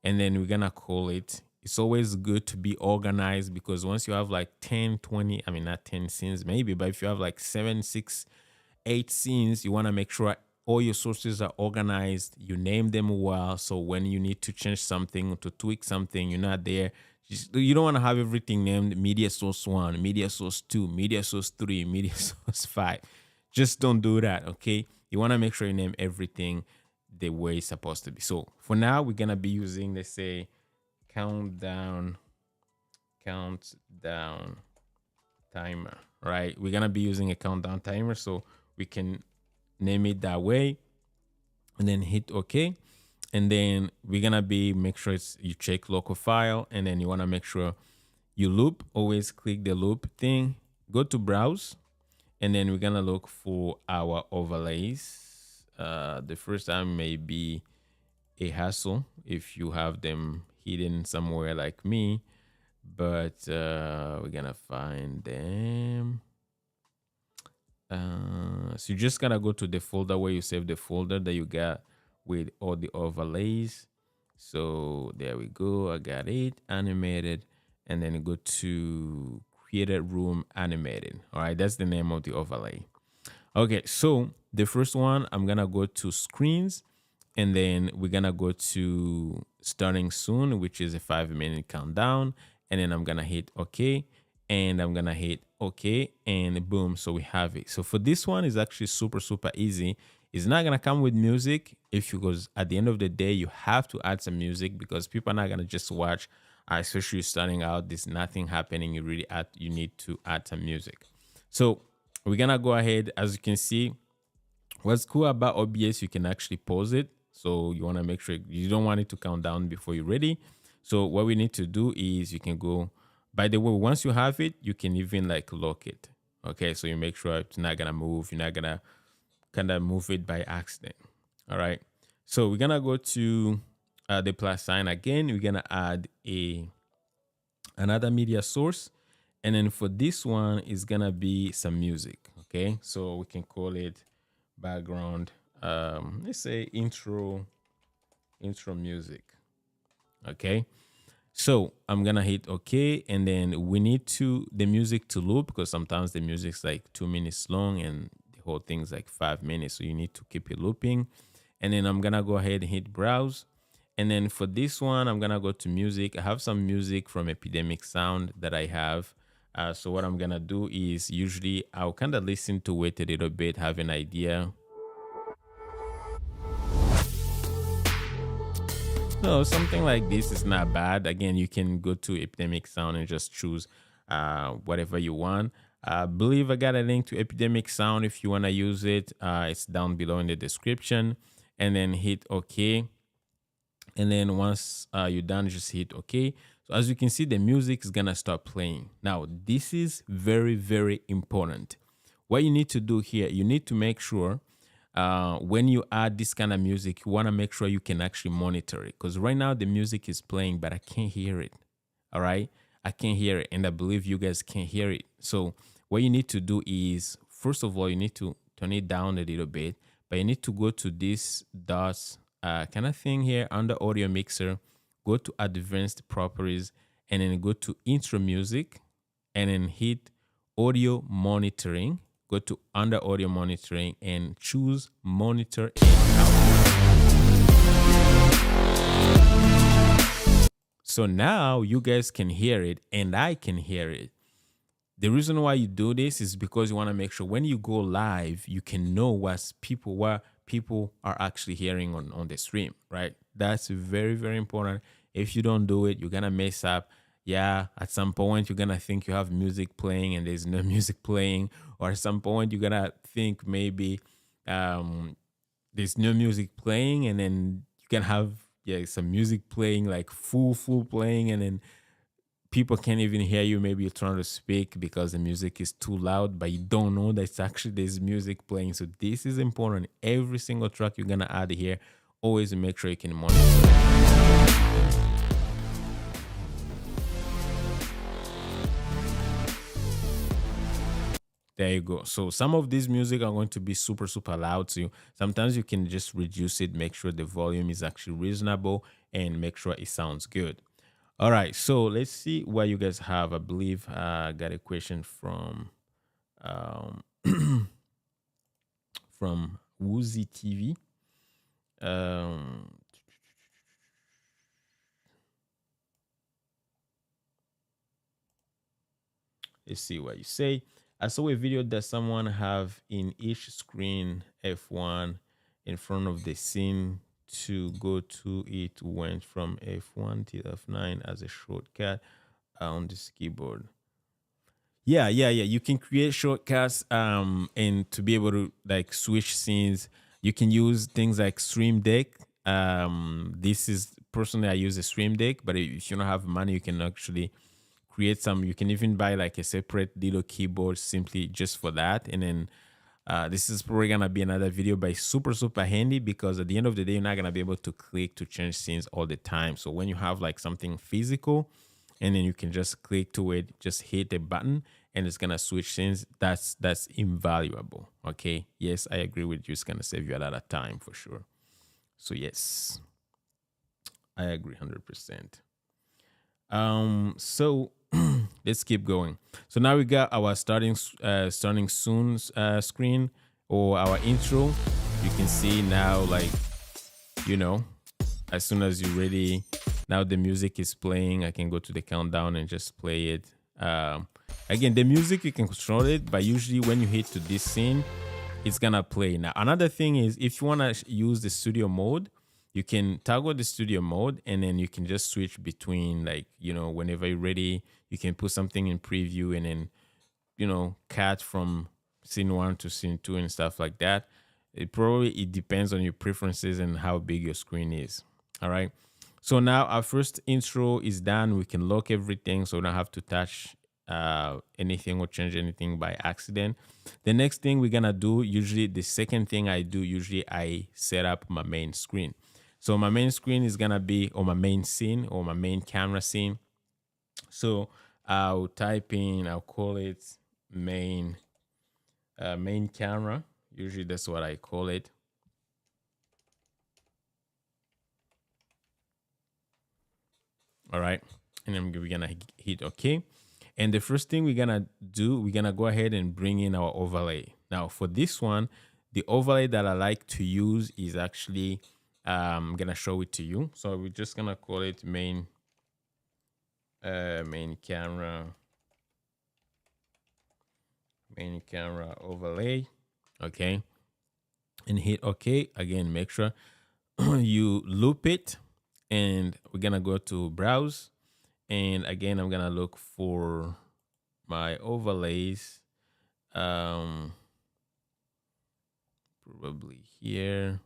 and then we're gonna call it. It's always good to be organized, because once you have like 10, 20, I mean, not 10 scenes maybe, but if you have like 7, 6, 8 scenes, you want to make sure all your sources are organized. You name them well, so when you need to change something, to tweak something, you're not there. You don't want to have everything named media source 1, media source 2, media source 3, media source 5. Just don't do that, okay? You want to make sure you name everything the way it's supposed to be. So for now, we're going to be using, let's say, countdown timer, right? We're going to be using a countdown timer, so we can name it that way, and then hit OK. And then we're gonna be make sure you check local file, and then you want to make sure you loop. Always click the loop thing, go to browse, and then we're gonna look for our overlays. The first time may be a hassle if you have them hidden somewhere like me, but we're gonna find them. So you just gotta go to the folder where you save the folder that you got with all the overlays. So there we go. I got it animated, and then go to created room animated. All right, that's the name of the overlay. Okay, so the first one, I'm gonna go to screens, and then we're gonna go to starting soon, which is a 5-minute countdown, and then I'm gonna hit OK, and I'm gonna hit OK, and boom, so we have it. So for this one, is actually super easy. It's not gonna come with music, because at the end of the day, you have to add some music, because people are not gonna just watch, especially starting out. There's nothing happening. You need to add some music. So we're gonna go ahead. As you can see, what's cool about OBS, you can actually pause it. So you want to make sure you don't want it to count down before you're ready. So what we need to do is you can go, by the way, once you have it, you can even like lock it. Okay, so you make sure it's not gonna move. You're not gonna kind of move it by accident. All right, so we're gonna go to the plus sign again. We're gonna add another media source, and then for this one is gonna be some music. Okay, so we can call it background, let's say intro music. Okay, so I'm gonna hit OK, and then we need the music to loop, because sometimes the music's like 2 minutes long and the whole thing's like 5 minutes, so you need to keep it looping. And then I'm gonna go ahead and hit browse, and then for this one, I'm gonna go to music. I have some music from Epidemic Sound that I have So what I'm gonna do is usually I'll kind of listen to it a little bit, have an idea. So something like this is not bad. Again, you can go to Epidemic Sound and just choose whatever you want. I believe I got a link to Epidemic Sound if you want to use it. It's down below in the description. And then hit OK. And then once you're done, just hit OK. So as you can see, the music is gonna start playing. Now, this is very, very important. What you need to do here, you need to make sure when you add this kind of music, you want to make sure you can actually monitor it. Because right now the music is playing, but I can't hear it. All right, I can't hear it, and I believe you guys can't hear it. So what you need to do is, first of all, you need to turn it down a little bit, but you need to go to this dots kind of thing here under audio mixer, go to advanced properties, and then go to intro music, and then hit audio monitoring. Go to under audio monitoring and choose monitor and output. So now you guys can hear it and I can hear it. The reason why you do this is because you want to make sure when you go live, you can know what people are actually hearing on the stream, right? That's very, very important. If you don't do it, you're going to mess up. Yeah, at some point, you're going to think you have music playing and there's no music playing. Or at some point, you're going to think maybe there's no music playing, and then you can have some music playing, like full playing, and then people can't even hear you. Maybe you're trying to speak because the music is too loud, but you don't know that it's actually there's music playing. So this is important. Every single track you're going to add here, always make sure you can monitor. There you go. So some of these music are going to be super loud. So sometimes you can just reduce it, make sure the volume is actually reasonable, and make sure it sounds good. All right. So let's see what you guys have. I believe I got a question from from Woozy TV. Let's see what you say. I saw a video that someone have in each screen F1 in front of the scene to go to it went from F1 to F9 as a shortcut on this keyboard. Yeah. You can create shortcuts and to be able to like switch scenes. You can use things like Stream Deck. This is personally I use a Stream Deck, but if you don't have money, you can actually create some. You can even buy like a separate little keyboard simply just for that. And then this is probably gonna be another video, but it's super handy because at the end of the day, you're not gonna be able to click to change scenes all the time. So when you have like something physical and then you can just click to it, just hit a button and it's gonna switch scenes, that's invaluable. Okay, yes, I agree with you. It's gonna save you a lot of time for sure. So yes, I agree 100%. So let's keep going. So now we got our starting soon screen, or our intro. You can see now, like, as soon as you're ready, now the music is playing. I can go to the countdown and just play it. Again, the music, you can control it, but usually when you hit to this scene, it's gonna play. Now, another thing is, if you wanna use the studio mode, you can toggle the studio mode and then you can just switch between, like, whenever you're ready, you can put something in preview and then, cut from scene 1 to scene 2 and stuff like that. It depends on your preferences and how big your screen is. All right. So now our first intro is done. We can lock everything so we don't have to touch anything or change anything by accident. The next thing we're gonna do, usually the second thing I do, I set up my main screen. So my main screen is gonna be, or my main scene, or my main camera scene. So I'll call it main camera. Usually that's what I call it. All right, and then we're gonna hit OK. And the first thing we're gonna do, we're gonna go ahead and bring in our overlay. Now for this one, the overlay that I like to use is actually, I'm gonna show it to you. So we're just gonna call it main camera main camera overlay. Okay, and hit OK. Again, make sure you loop it, and we're gonna go to browse, and again I'm gonna look for my overlays, probably here.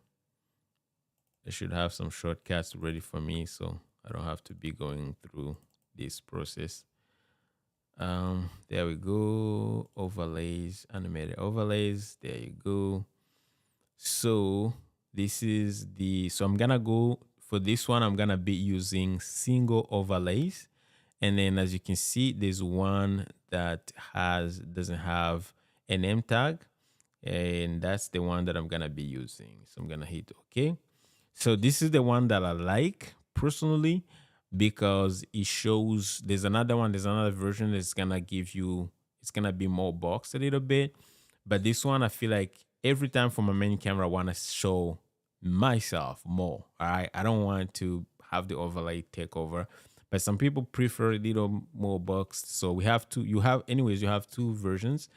I should have some shortcuts ready for me so I don't have to be going through this process. There we go. Overlays, animated overlays. There you go. So this is so I'm gonna go for this one. I'm gonna be using single overlays, and then as you can see, there's one that doesn't have a name tag, and that's the one that I'm gonna be using. So I'm gonna hit OK. So this is the one that I like personally because it shows there's another version that's gonna give you, it's gonna be more boxed a little bit. But this one, I feel like every time from my main camera, I want to show myself more. All right. I don't want to have the overlay take over, but some people prefer a little more boxed. So you have two versions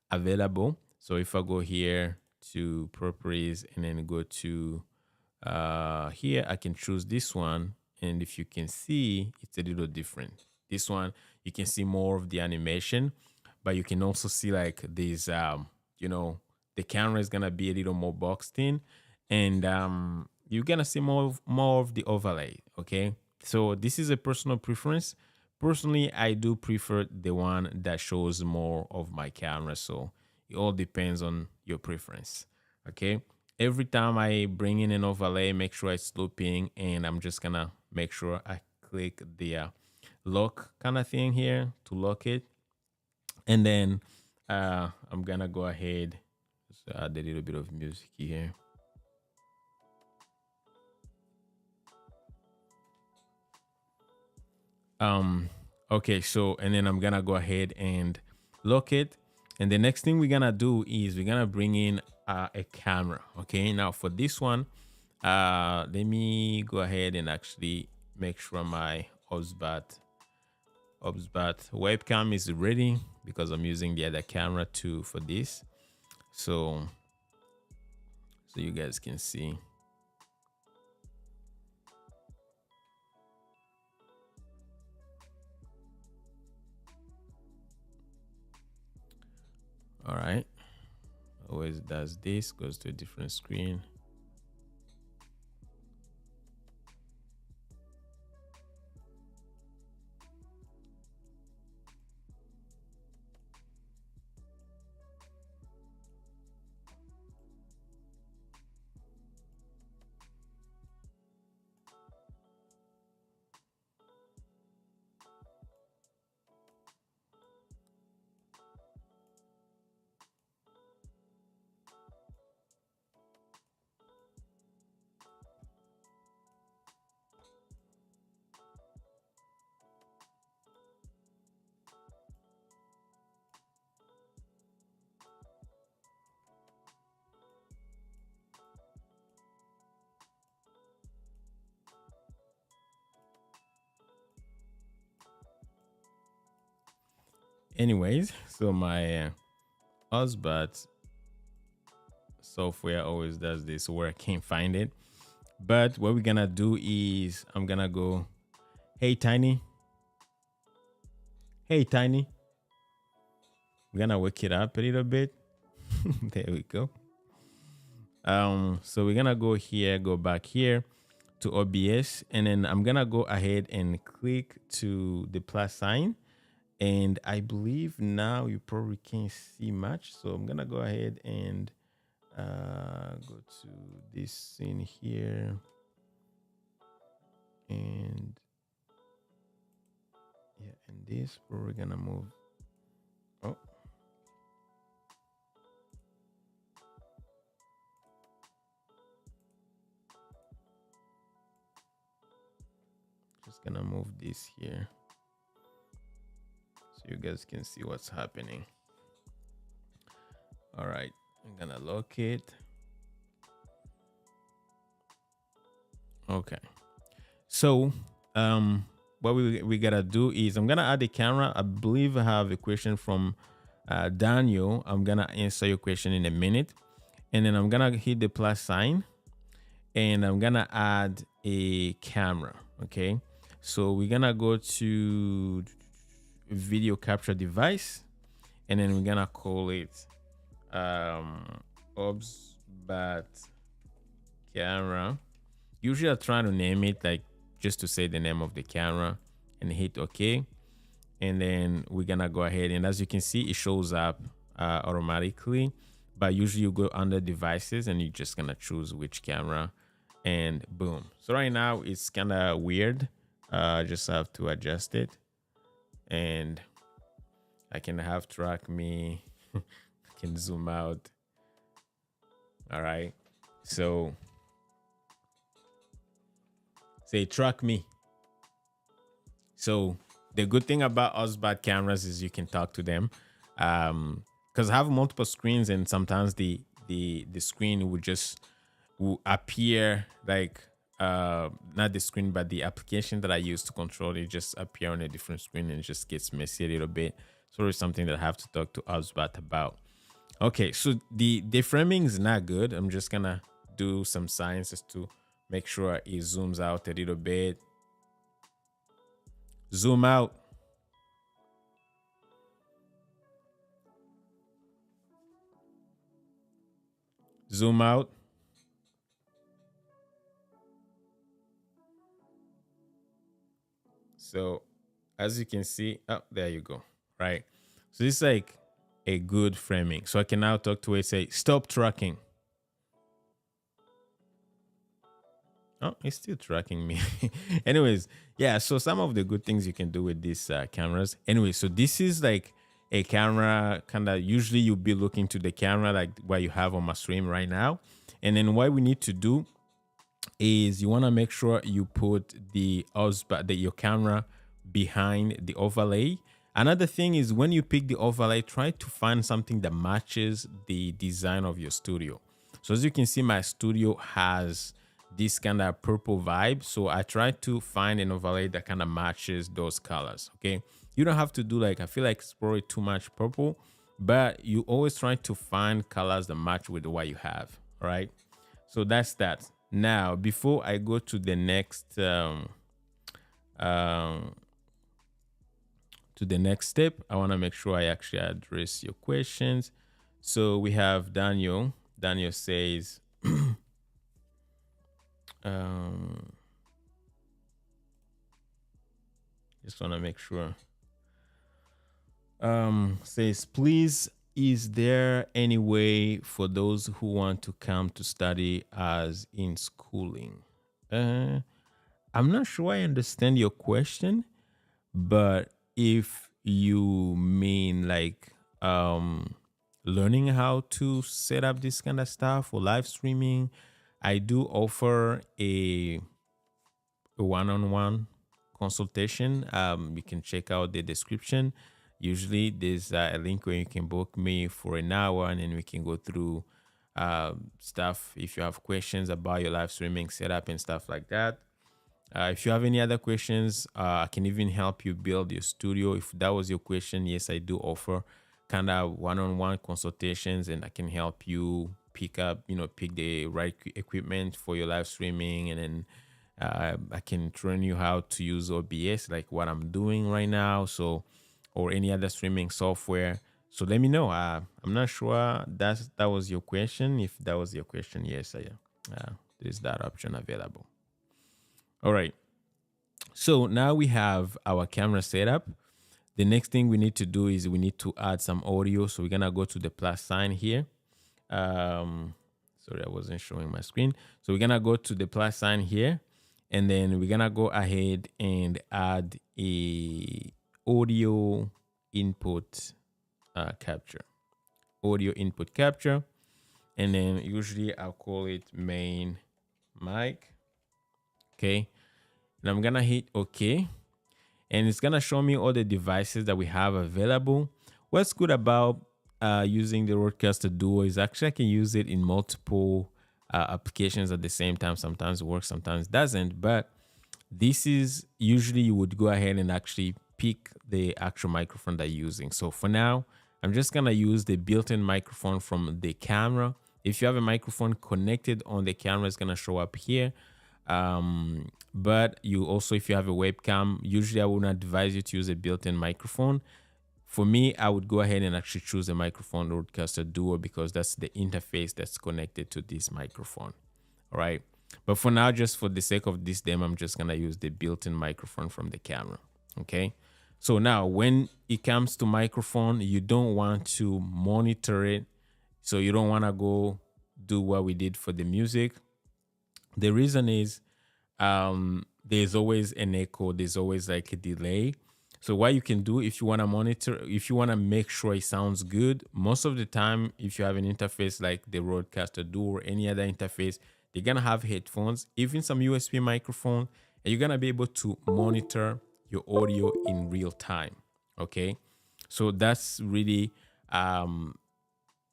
available. So if I go here to properties and then go to here, I can choose this one, and if you can see, it's a little different. This one, you can see more of the animation, but you can also see like these the camera is gonna be a little more boxed in, and you're gonna see more of the overlay. Okay, so this is a personal preference. Personally, I do prefer the one that shows more of my camera, so it all depends on your preference. Okay, every time I bring in an overlay, make sure it's looping, and I'm just gonna make sure I click the lock kind of thing here to lock it, and then I'm gonna go ahead, add a little bit of music here. Okay, so and then I'm gonna go ahead and lock it, and the next thing we're gonna do is we're gonna bring in a camera. Okay, now for this one, let me go ahead and actually make sure my Obsbat webcam is ready because I'm using the other camera too for this, so you guys can see. All right, always does this, goes to a different screen. Anyways, so my Osbat software always does this where I can't find it. But what we're gonna do is I'm gonna go, hey Tiny. Hey Tiny. We're gonna wake it up a little bit. There we go. So we're gonna go here, go back here to OBS, and then I'm gonna go ahead and click to the plus sign. And I believe now you probably can't see much, so I'm gonna go ahead and go to this scene here, and yeah, and this we're gonna move. Oh, just gonna move this here so you guys can see what's happening. All right, I'm gonna lock it. Okay, so what we gotta do is I'm gonna add a camera. I believe I have a question from Daniel, I'm gonna answer your question in a minute, and then I'm gonna hit the plus sign, and I'm gonna add a camera. Okay, so we're gonna go to video capture device, and then we're gonna call it OBS bat camera. Usually I try to name it like just to say the name of the camera and hit OK. And then we're gonna go ahead, and as you can see, it shows up automatically. But usually you go under devices and you're just gonna choose which camera, and boom. So right now it's kind of weird. I just have to adjust it, and I can have track me. I can zoom out. All right. So say track me. So the good thing about OSBAT cameras is you can talk to them, because I have multiple screens, and sometimes the screen will appear like not the screen but the application that I use to control it just appear on a different screen, and it just gets messy a little bit. So it's something that I have to talk to OSBAT about. Okay, so the framing is not good. I'm just gonna do some sciences to make sure it zooms out a little bit. Zoom out. Zoom out. So as you can see, oh, there you go. Right. So this is like a good framing. So I can now talk to it, say, stop tracking. Oh, it's still tracking me. Anyways, yeah, so some of the good things you can do with these cameras. Anyway, so this is like a camera, kind of usually you'll be looking to the camera like what you have on my stream right now. And then what we need to do is you want to make sure you put your camera behind the overlay. Another thing is when you pick the overlay, try to find something that matches the design of your studio. So as you can see, my studio has this kind of purple vibe. So I try to find an overlay that kind of matches those colors. Okay. You don't have to do like, I feel like it's probably too much purple, but you always try to find colors that match with what you have. All right. So that's that. Now, before I go to the next, step, I want to make sure I actually address your questions. So we have Daniel. Daniel says, just want to make sure. Says, please, is there any way for those who want to come to study as in schooling? I'm not sure I understand your question, but if you mean like learning how to set up this kind of stuff or live streaming, I do offer a one-on-one consultation. You can check out the description. Usually there's a link where you can book me for an hour, and then we can go through stuff if you have questions about your live streaming setup and stuff like that. If you have any other questions, I can even help you build your studio. If that was your question, yes, I do offer kind of one-on-one consultations, and I can help you pick the right equipment for your live streaming, and then I can train you how to use OBS, like what I'm doing right now. So, or any other streaming software. So let me know. I'm not sure that was your question. If that was your question, yes, there's that option available. All right. So now we have our camera setup. The next thing we need to do is we need to add some audio. So we're going to go to the plus sign here. Sorry, I wasn't showing my screen. So we're going to go to the plus sign here. And then we're going to go ahead and add a audio input capture. Audio input capture. And then usually I'll call it main mic. Okay. And I'm going to hit OK. And it's going to show me all the devices that we have available. What's good about using the Rodecaster Duo is actually I can use it in multiple applications at the same time. Sometimes it works, sometimes it doesn't. But this is usually you would go ahead and actually pick the actual microphone that you're using. So for now, I'm just gonna use the built-in microphone from the camera. If you have a microphone connected on the camera, it's gonna show up here. But you also, if you have a webcam, usually I would not advise you to use a built-in microphone. For me, I would go ahead and actually choose a microphone Rodecaster Duo because that's the interface that's connected to this microphone. All right. But for now, just for the sake of this demo, I'm just gonna use the built-in microphone from the camera. Okay. So now when it comes to microphone, you don't want to monitor it. So you don't want to go do what we did for the music. The reason is there's always an echo. There's always like a delay. So what you can do if you want to monitor, if you want to make sure it sounds good, most of the time, if you have an interface like the Rodecaster Duo or any other interface, they're going to have headphones, even some USB microphone, and you're going to be able to monitor your audio in real time. Okay. So that's really,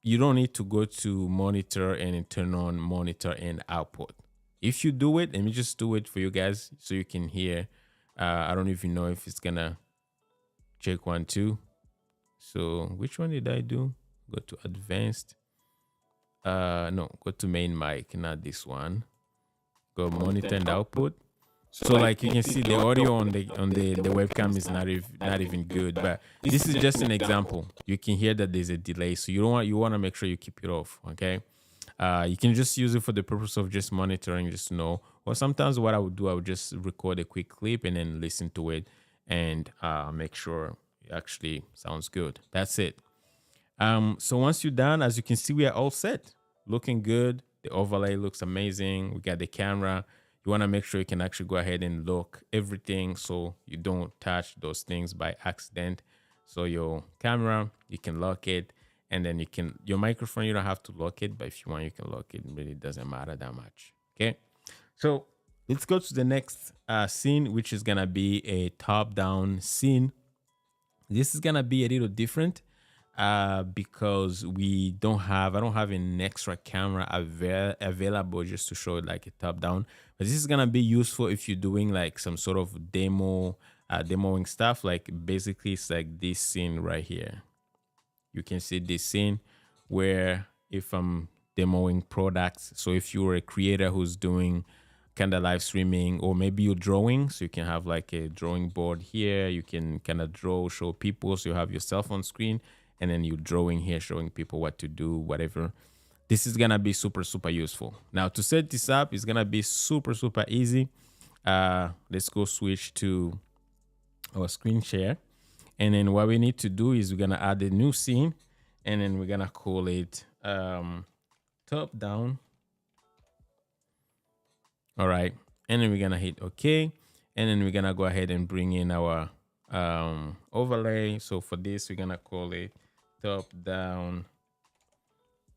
you don't need to go to monitor and turn on monitor and output. If you do it, let me just do it for you guys so you can hear. I don't even know if it's gonna check 1, 2. So which one did I do? Go to advanced. No, go to main mic, not this one. Go monitor and output. So like you can see the audio on the webcam is not even good, but this is just an example. You can hear that there's a delay, so you want to make sure you keep it off. Okay, you can just use it for the purpose of just monitoring, just to know. Or sometimes what I would do, I would just record a quick clip and then listen to it and make sure it actually sounds good. That's it. So once you're done, as you can see, we are all set, looking good. The overlay looks amazing. We got the camera. You want to make sure you can actually go ahead and lock everything so you don't touch those things by accident. So your camera, you can lock it, and then your microphone, you don't have to lock it, but if you want, you can lock it. It really doesn't matter that much. Okay. So let's go to the next scene, which is going to be a top-down scene. This is going to be a little different because I don't have an extra camera available just to show it like a top down. But this is gonna be useful if you're doing like some sort of demoing stuff. Like basically it's like this scene right here. You can see this scene where if I'm demoing products. So if you're a creator who's doing kind of live streaming, or maybe you're drawing, so you can have like a drawing board here. You can kind of show people, so you have yourself on screen, and then you're drawing here, showing people what to do, whatever. This is gonna be super useful. Now to set this up, it's gonna be super easy. Let's go switch to our screen share. And then what we need to do is we're gonna add a new scene, and then we're gonna call it top down. All right, and then we're gonna hit OK, and then we're gonna go ahead and bring in our overlay. So for this, we're gonna call it top down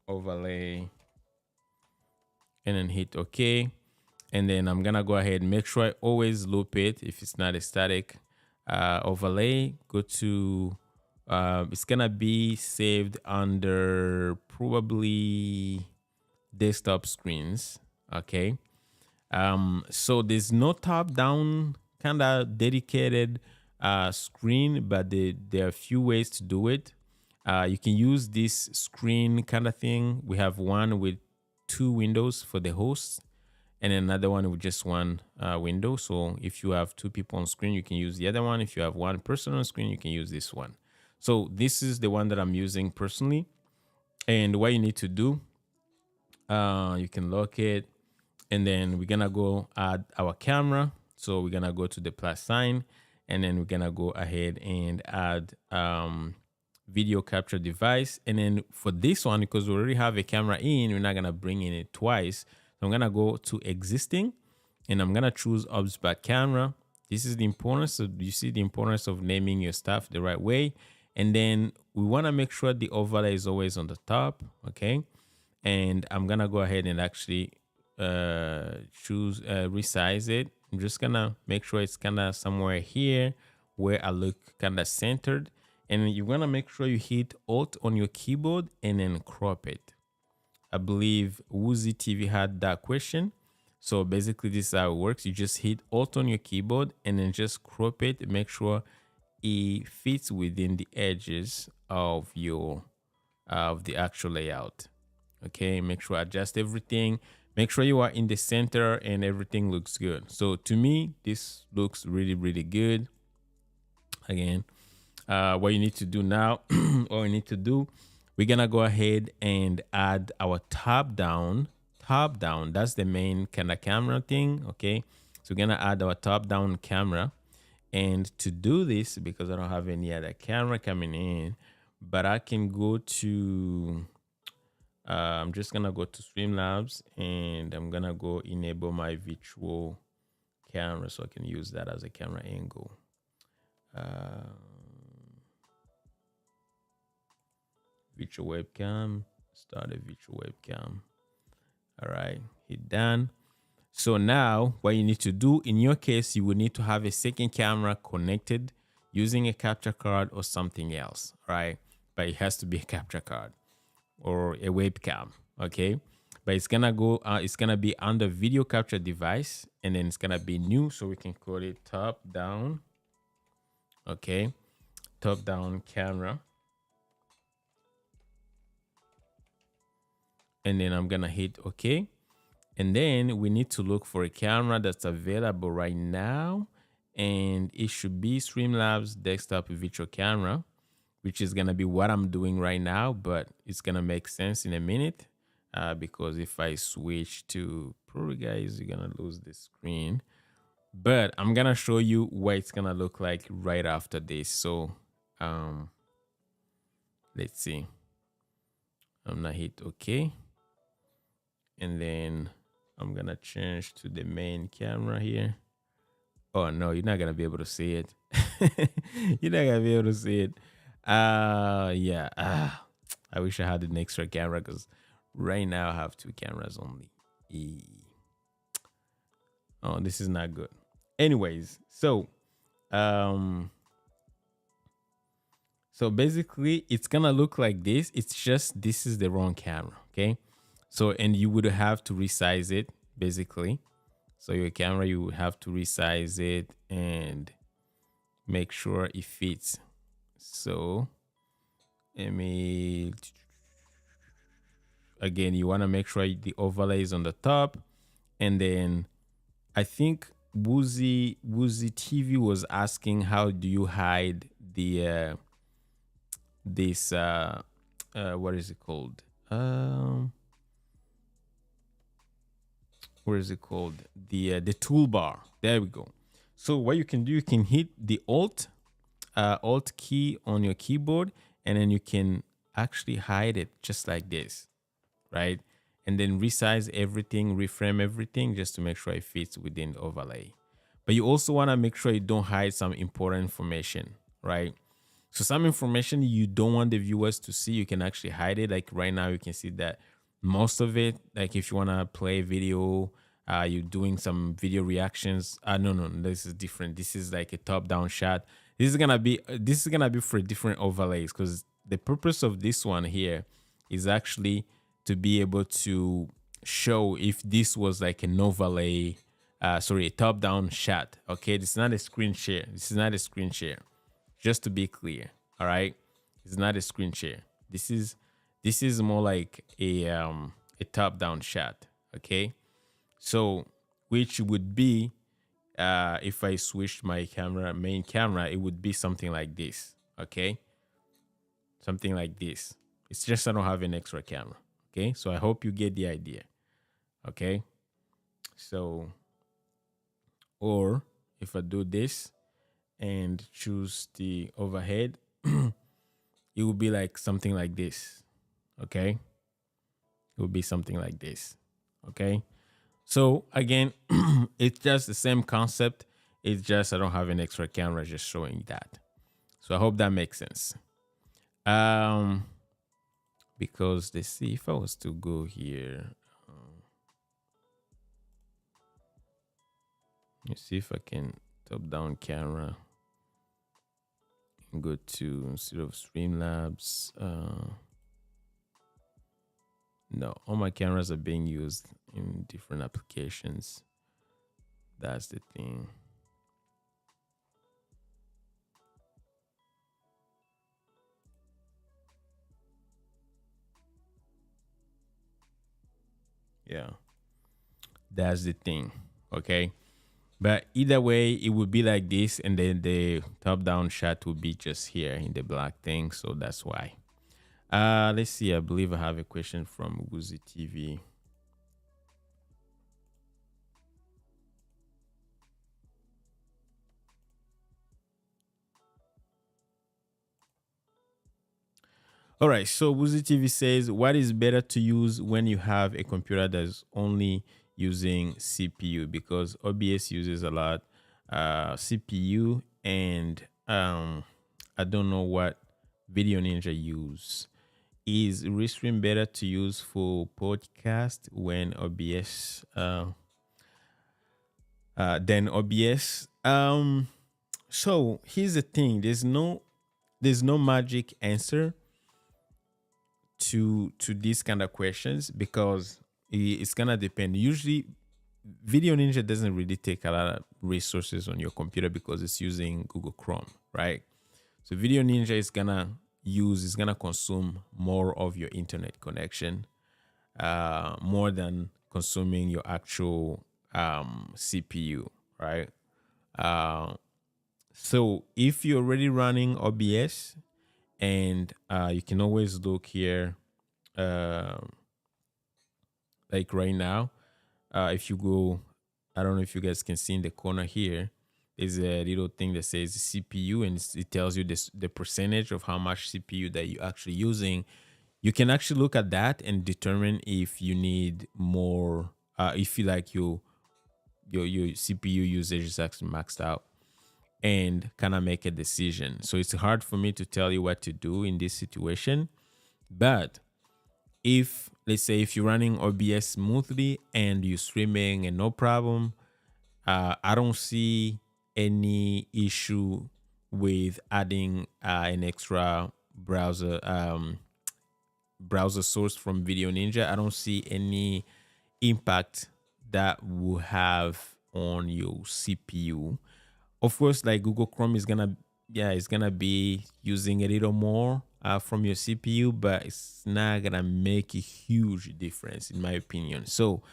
overlay, and then hit OK. And then I'm gonna go ahead and make sure I always loop it if it's not a static overlay. Go to it's gonna be saved under probably desktop screens. Okay. So there's no top down kind of dedicated screen, but there are a few ways to do it. You can use this screen kind of thing. We have one with 2 windows for the host, and another one with just 1 window. So if you have 2 people on screen, you can use the other one. If you have 1 person on screen, you can use this one. So this is the one that I'm using personally. And what you need to do, you can lock it, and then we're gonna go add our camera. So we're gonna go to the plus sign, and then we're gonna go ahead and add video capture device. And then for this one, because we already have a camera in, we're not gonna bring in it twice. So I'm gonna go to existing, and I'm gonna choose Opus back camera. This is the importance of, you see the importance of naming your stuff the right way. And then we wanna make sure the overlay is always on the top, okay? And I'm gonna go ahead and actually choose resize it. I'm just gonna make sure it's kind of somewhere here where I look kind of centered. And you're gonna make sure you hit Alt on your keyboard and then crop it. I believe Woozy TV had that question. So basically this is how it works. You just hit Alt on your keyboard and then just crop it. Make sure it fits within the edges of your of the actual layout. Okay, make sure adjust everything. Make sure you are in the center and everything looks good. So to me, this looks really, really good. Again, what you need to do now, what we need to do, we're gonna go ahead and add our top down. That's the main kind of camera thing. Okay, so we're gonna add our top down camera. And to do this, because I don't have any other camera coming in, but I can go to, I'm just gonna go to Streamlabs and I'm gonna go enable my virtual camera so I can use that as a camera angle. Virtual webcam, start a virtual webcam. All right, hit done. So now what you need to do, in your case, you will need to have a second camera connected using a capture card or something else, right? But it has to be a capture card or a webcam, okay? But it's gonna go, it's gonna be under video capture device, and then it's gonna be new, so we can call it top down, okay? Top down camera. And then I'm gonna hit okay. And then we need to look for a camera that's available right now. And it should be Streamlabs desktop virtual camera, which is gonna be what I'm doing right now, but it's gonna make sense in a minute. Because if I switch to Pro, guys, you're gonna lose the screen. But I'm gonna show you what it's gonna look like right after this. So let's see. I'm gonna hit okay. And then I'm gonna change to the main camera here. Oh no, you're not gonna be able to see it. You're not gonna be able to see it. Yeah. I wish I had an extra camera because right now I have 2 cameras only. Oh, this is not good. Anyways, so basically it's gonna look like this. It's just this is the wrong camera, okay? So, and you would have to resize it basically. So your camera, you would have to resize it and make sure it fits. So again, you want to make sure the overlay is on the top. And then I think Woozy TV was asking, how do you hide the what is it called? Where is it called? The toolbar. There we go. So what you can do, you can hit the Alt key on your keyboard, and then you can actually hide it just like this, right? And then resize everything, reframe everything just to make sure it fits within the overlay. But you also want to make sure you don't hide some important information, right? So some information you don't want the viewers to see, you can actually hide it. Like right now, you can see that most of it, like if you want to play video, you're doing some video reactions. No, this is different. This is like a top-down shot. This is gonna be for different overlays, because the purpose of this one here is actually to be able to show if this was like an overlay, a top-down shot. Okay, this is not a screen share. This is not a screen share. Just to be clear, all right, it's not a screen share. This is more like a top-down shot. Okay, so which would be if I switched my main camera, it would be something like this. Okay, something like this. It's just I don't have an extra camera. Okay, so I hope you get the idea. Okay, so, or if I do this and choose the overhead, it will be like something like this. Okay, it will be something like this. Okay, so again, it's just the same concept. It's just I don't have an extra camera just showing that. So I hope that makes sense. Because let's see, if I was to go here, let's see if I can top-down camera and go to, instead of Streamlabs, no, all my cameras are being used in different applications. That's the thing. Yeah, that's the thing. Okay. But either way, it would be like this, and then the top down shot would be just here in the black thing. So that's why. Let's see. I believe I have a question from Woozy TV. All right. So Woozy TV says, what is better to use when you have a computer that's only using CPU? Because OBS uses a lot CPU, and I don't know what Video Ninja use. Is Restream better to use for podcast when OBS than OBS? So here's the thing: there's no magic answer to these kind of questions, because it's gonna depend. Usually, Video Ninja doesn't really take a lot of resources on your computer because it's using Google Chrome, right? So Video Ninja is gonna consume more of your internet connection, more than consuming your actual CPU, right? Uh, so if you're already running OBS, and you can always look here, uh, like right now, if you go, I don't know if you guys can see in the corner here, is a little thing that says CPU, and it tells you the percentage of how much CPU that you're actually using. You can actually look at that and determine if you need more, if you like your CPU usage is actually maxed out, and kind of make a decision. So it's hard for me to tell you what to do in this situation. But if, let's say, if you're running OBS smoothly and you're streaming and no problem, I don't see any issue with adding an extra browser source from Video Ninja. I don't see any impact that will have on your CPU. Of course, like Google Chrome is gonna, yeah, it's gonna be using a little more from your CPU, but it's not gonna make a huge difference in my opinion. So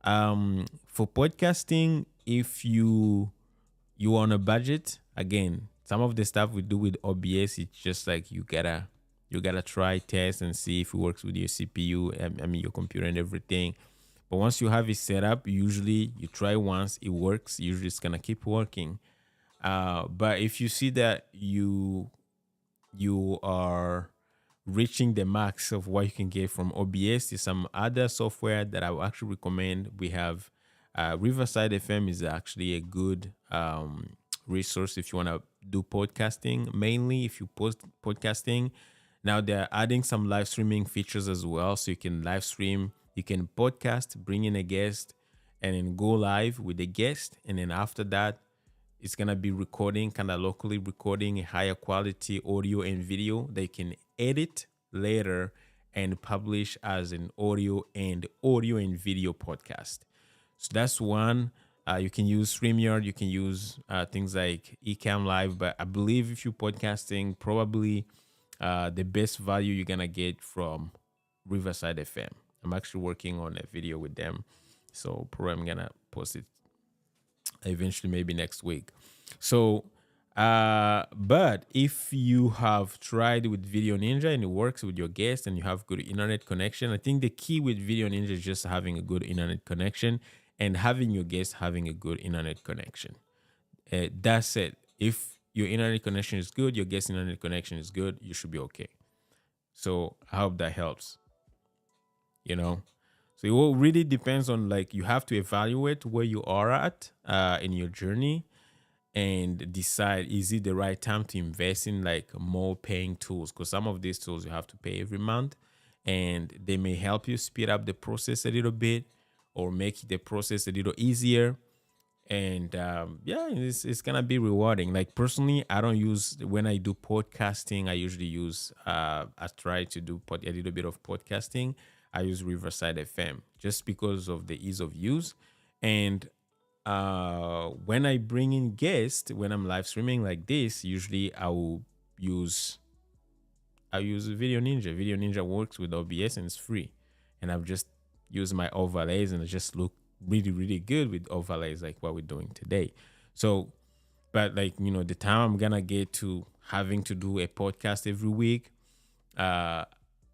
for podcasting, if you on a budget, again, some of the stuff we do with OBS, it's just like you gotta try, test, and see if it works with your CPU, I mean your computer and everything. But once you have it set up, usually you try once, it works, usually it's gonna keep working. But if you see that you are reaching the max of what you can get from OBS, there's some other software that I would actually recommend. We have Riverside FM is actually a good resource if you want to do podcasting, mainly if you post podcasting. Now they're adding some live streaming features as well, so you can live stream, you can podcast, bring in a guest, and then go live with the guest, and then after that it's gonna be recording, kind of locally recording a higher quality audio and video. They can edit later and publish as an audio and video podcast. So that's one. You can use StreamYard. You can use things like Ecamm Live. But I believe if you're podcasting, probably the best value you're gonna get from Riverside FM. I'm actually working on a video with them, so probably I'm gonna post it eventually, maybe next week. So but if you have tried with Video Ninja and it works with your guest and you have good internet connection, I think the key with Video Ninja is just having a good internet connection and having your guest having a good internet connection. That's it. If your internet connection is good, your guest internet connection is good, you should be okay. So I hope that helps. You know, so it all really depends on, like, you have to evaluate where you are at in your journey and decide, is it the right time to invest in like more paying tools, because some of these tools you have to pay every month and they may help you speed up the process a little bit or make the process a little easier. And yeah, it's gonna be rewarding. Like personally, I don't use, when I do podcasting, I usually use I try to do a little bit of podcasting. I use Riverside FM just because of the ease of use. And when I bring in guests, when I'm live streaming like this, usually I use Video Ninja. Video Ninja works with OBS and it's free, and I've just use my overlays and just look really, really good with overlays like what we're doing today. So, but like, the time I'm gonna get to having to do a podcast every week, I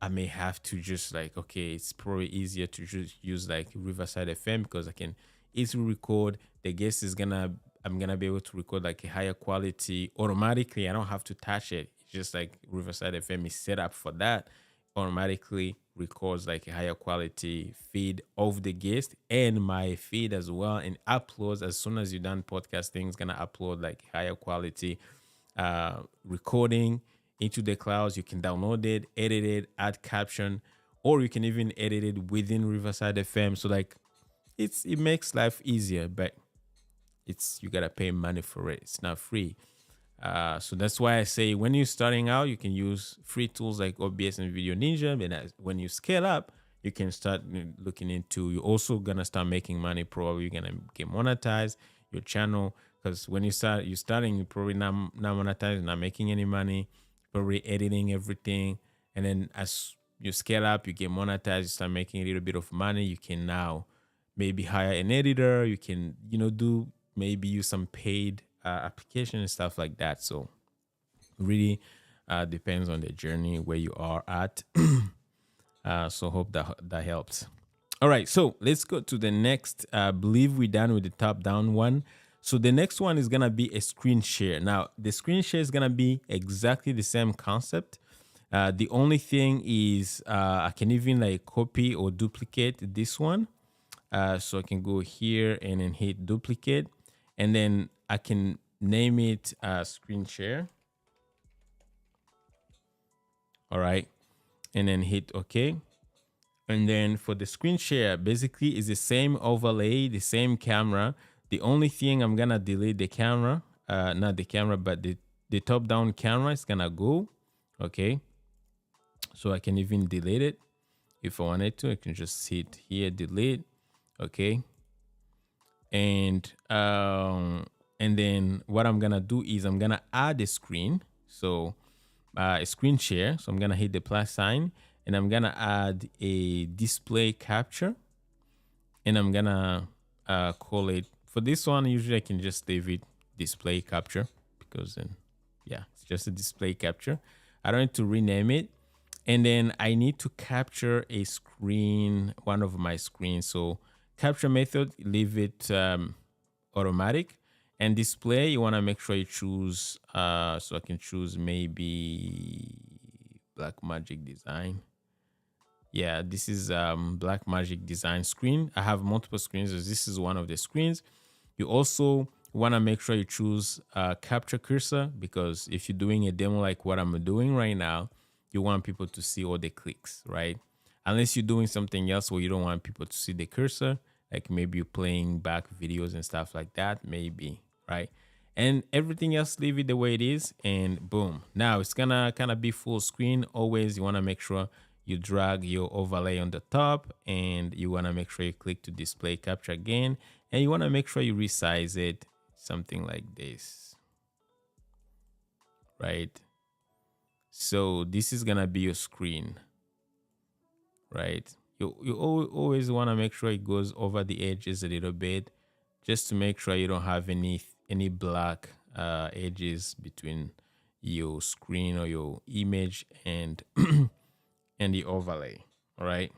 may have to just like, okay, it's probably easier to just use like Riverside FM because I can easily record. The guest is I'm gonna be able to record like a higher quality automatically. I don't have to touch it. It's just like Riverside FM is set up for that. Automatically records like a higher quality feed of the guest and my feed as well, and uploads as soon as you're done podcasting. It's gonna upload like higher quality recording into the clouds. You can download it, edit it, add caption, or you can even edit it within Riverside FM. So like it makes life easier, but you gotta pay money for it. It's not free. So that's why I say when you're starting out, you can use free tools like OBS and Video Ninja. And when you scale up, you can start looking into. You're also gonna start making money. Probably you're gonna get monetized your channel, because when you're starting, you're probably not monetized, not making any money, probably editing everything, and then as you scale up, you get monetized, you start making a little bit of money. You can now maybe hire an editor. You can do maybe use some paid application and stuff like that. So really depends on the journey where you are at. So hope that helps. All right, so let's go to the next. I believe we're done with the top down one. So the next one is gonna be a screen share. Now the screen share is gonna be exactly the same concept. The only thing is I can even like copy or duplicate this one. So I can go here and then hit duplicate, and then I can name it screen share. All right, and then hit OK. And then for the screen share, basically is the same overlay, the same camera. The only thing I'm gonna delete the camera, not the camera, but the top down camera is gonna go. Okay, so I can even delete it if I wanted to. I can just hit here, delete. Okay, and then what I'm gonna do is I'm gonna add a screen. So a screen share. So I'm gonna hit the plus sign, and I'm gonna add a display capture, and I'm gonna call it, for this one usually I can just leave it display capture, because then it's just a display capture. I don't need to rename it. And then I need to capture a screen, one of my screens. So capture method, leave it automatic. And display, you want to make sure you choose, so I can choose maybe Blackmagic Design. Yeah, this is Blackmagic Design screen. I have multiple screens, so this is one of the screens. You also want to make sure you choose capture cursor, because if you're doing a demo like what I'm doing right now, you want people to see all the clicks, right? Unless you're doing something else where you don't want people to see the cursor, like maybe you're playing back videos and stuff like that, maybe, right? And everything else, leave it the way it is, and boom. Now it's gonna kind of be full screen. Always you want to make sure you drag your overlay on the top, and you want to make sure you click to display capture again, and you want to make sure you resize it something like this, right? So this is gonna be your screen, right? You always want to make sure it goes over the edges a little bit, just to make sure you don't have any black edges between your screen or your image and and the overlay. All right,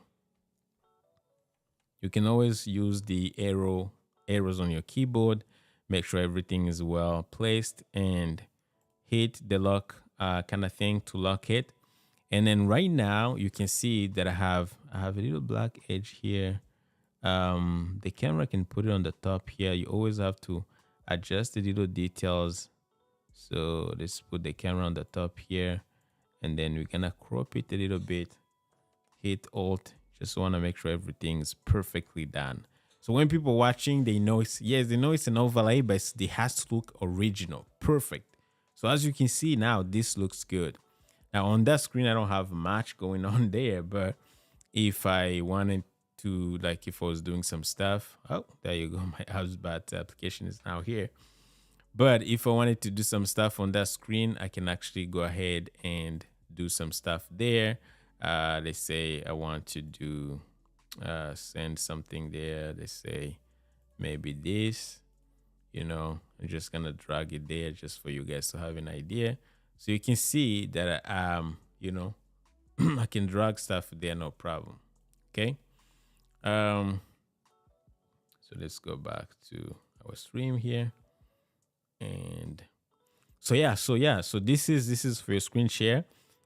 you can always use the arrows on your keyboard. Make sure everything is well placed, and hit the lock kind of thing to lock it. And then right now you can see that I have a little black edge here. The camera can put it on the top here. You always have to adjust the little details. So let's put the camera on the top here, and then we're gonna crop it a little bit. Hit Alt. Just want to make sure everything's perfectly done. So when people watching, they know it's an overlay, but it has to look original, perfect. So as you can see now, this looks good. Now on that screen, I don't have much going on there, but if I wanted to, like if I was doing some stuff, oh, there you go. My Hubspot application is now here. But if I wanted to do some stuff on that screen, I can actually go ahead and do some stuff there. Let's say I want to do send something there. Let's say maybe this, I'm just gonna drag it there just for you guys to have an idea. So you can see that, I can drag stuff there, no problem. Okay. So let's go back to our stream here. And so this is for your screen share.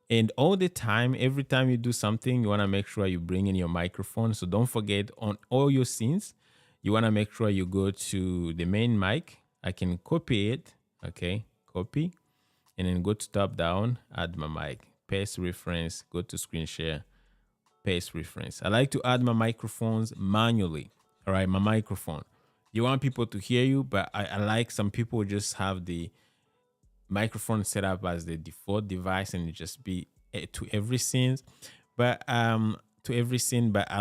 And all the time, every time you do something, you want to make sure you bring in your microphone. So don't forget, on all your scenes, you want to make sure you go to the main mic. I can copy it. Okay, copy. And then go to top down, add my mic, paste reference, go to screen share, paste reference. I like to add my microphones manually. All right, my microphone. You want people to hear you, but I like some people just have the microphone set up as the default device and it just be to every scene. But but I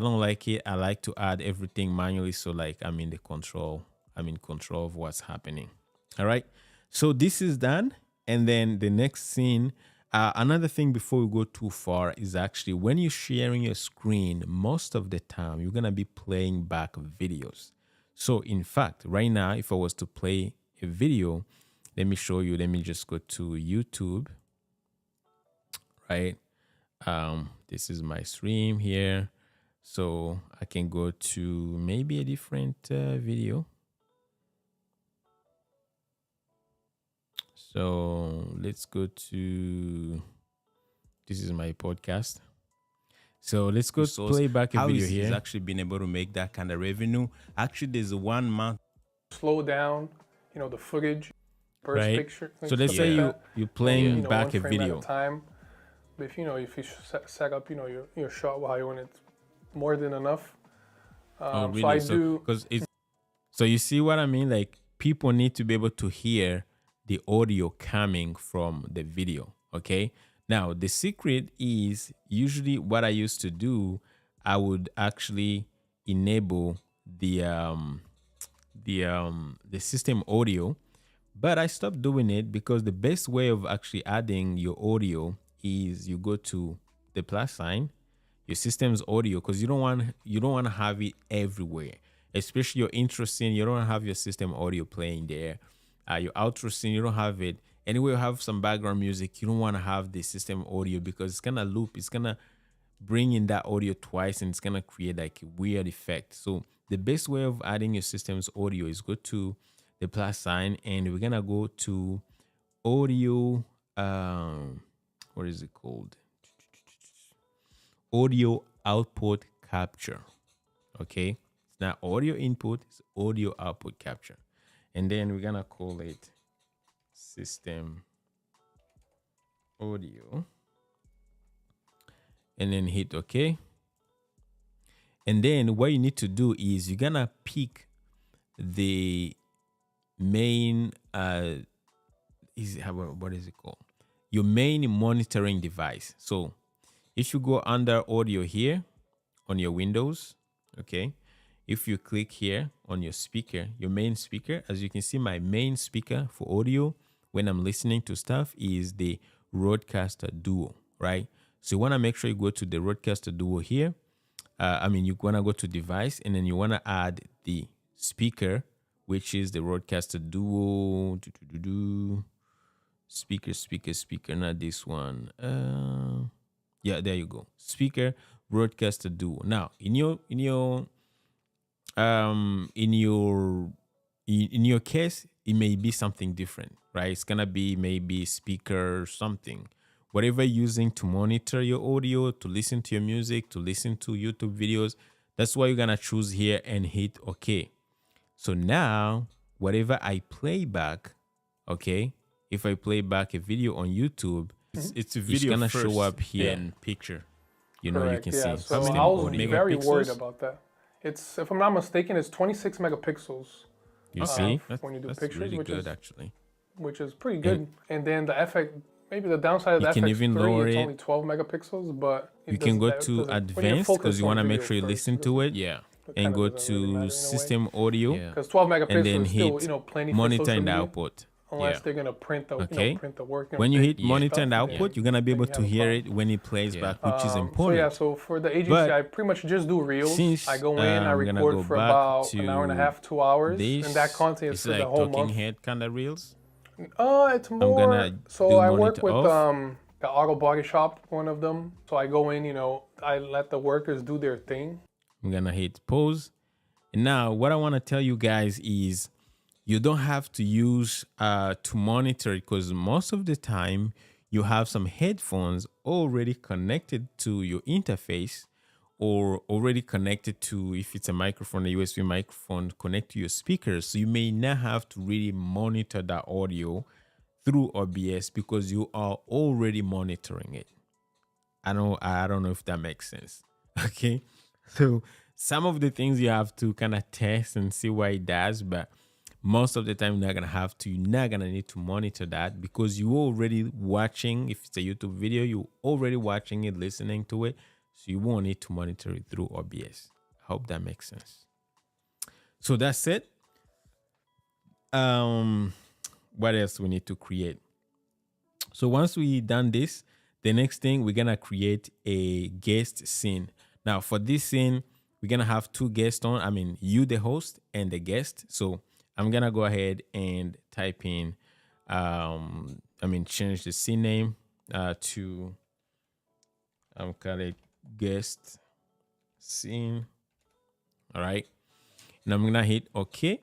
don't like it. I like to add everything manually, so like I'm in control of what's happening. All right, so this is done. And then the next scene, another thing before we go too far is actually when you're sharing your screen, most of the time you're gonna be playing back videos. So in fact, right now, if I was to play a video, let me show you. Let me just go to YouTube, right? This is my stream here. So I can go to maybe a different video. So let's go to, this is my podcast. So let's go play back a video here. He's actually been able to make that kind of revenue. Actually, there's one month. Slow down, the footage, first picture. So let's say you're playing back a video. At a time. But if you set up, your shot while when it's more than enough. Oh, really? So you see what I mean? Like people need to be able to hear the audio coming from the video. Okay. Now the secret is usually what I used to do. I would actually enable the system audio, but I stopped doing it because the best way of actually adding your audio is you go to the plus sign, your system's audio, because you don't want to have it everywhere, especially your intro scene. You don't have your system audio playing there. Your outro scene, you don't have it. Anyway, you have some background music, you don't want to have the system audio because it's gonna loop. It's gonna bring in that audio twice and it's gonna create like a weird effect. So the best way of adding your system's audio is go to the plus sign and we're gonna go to audio. What is it called? Audio output capture. Okay, it's not audio input, it's audio output capture. And then we're gonna call it system audio. And then hit OK. And then what you need to do is you're gonna pick the main what is it called? Your main monitoring device. So if you go under audio here on your Windows, okay, if you click here on your speaker, your main speaker, as you can see, my main speaker for audio when I'm listening to stuff is the Rodecaster Duo, right? So you want to make sure you go to the Rodecaster Duo here. You want to go to device and then you want to add the speaker, which is the Rodecaster Duo. Speaker, not this one. Yeah, there you go. Speaker, Rodecaster Duo. Now, in your case, it may be something different, right? It's gonna be maybe speaker something, whatever you're using to monitor your audio, to listen to your music, to listen to YouTube videos. That's what you're gonna choose here and hit OK. So now, whatever I play back, okay, if I play back a video on YouTube, it's a video gonna show up here and picture. Correct, you can see. So I was very worried about that. It's, if I'm not mistaken, it's 26 megapixels. You see, when you do that's pictures, really which good is actually. Which is pretty good. And then the effect, maybe the downside of the can even lower it's it. only 12 megapixels, but You can go to advanced because you want to make sure you listen to it. Yeah. And go to system audio. Because 12 megapixels And then is hit still, plenty monitor for social and media. output. unless they're gonna print the Okay. print the work. When you hit monitor stuff, and output, you're gonna be then able you to have a hear problem. it when it plays back, which is So important. yeah, so for the agency, But I pretty much just do reels. since I go in, I I'm gonna record go for back about to an hour and a half, 2 hours, this, and that content is it's for the like whole talking month. head kind of reels. It's I'm more. gonna So do I work monitor with off. the auto body shop, one of them. So I go in, I let the workers do their thing. I'm gonna hit pause. And now what I want to tell you guys is you don't have to use to monitor it, because most of the time you have some headphones already connected to your interface, or already connected to, if it's a microphone, a USB microphone, connect to your speakers. So you may not have to really monitor that audio through OBS because you are already monitoring it. I don't know if that makes sense. Okay. So some of the things you have to kind of test and see what it does, but most of the time you're not gonna need to monitor that because you're already watching. If it's a YouTube video, you're already watching it, listening to it. So you won't need to monitor it through OBS. I hope that makes sense. So that's it. What else we need to create? So once we done this, the next thing, we're gonna create a guest scene. Now for this scene, we're gonna have two guests on. I mean, you the host and the guest. So I'm gonna go ahead and type in, change the scene name to call it guest scene. All right. And I'm gonna hit OK.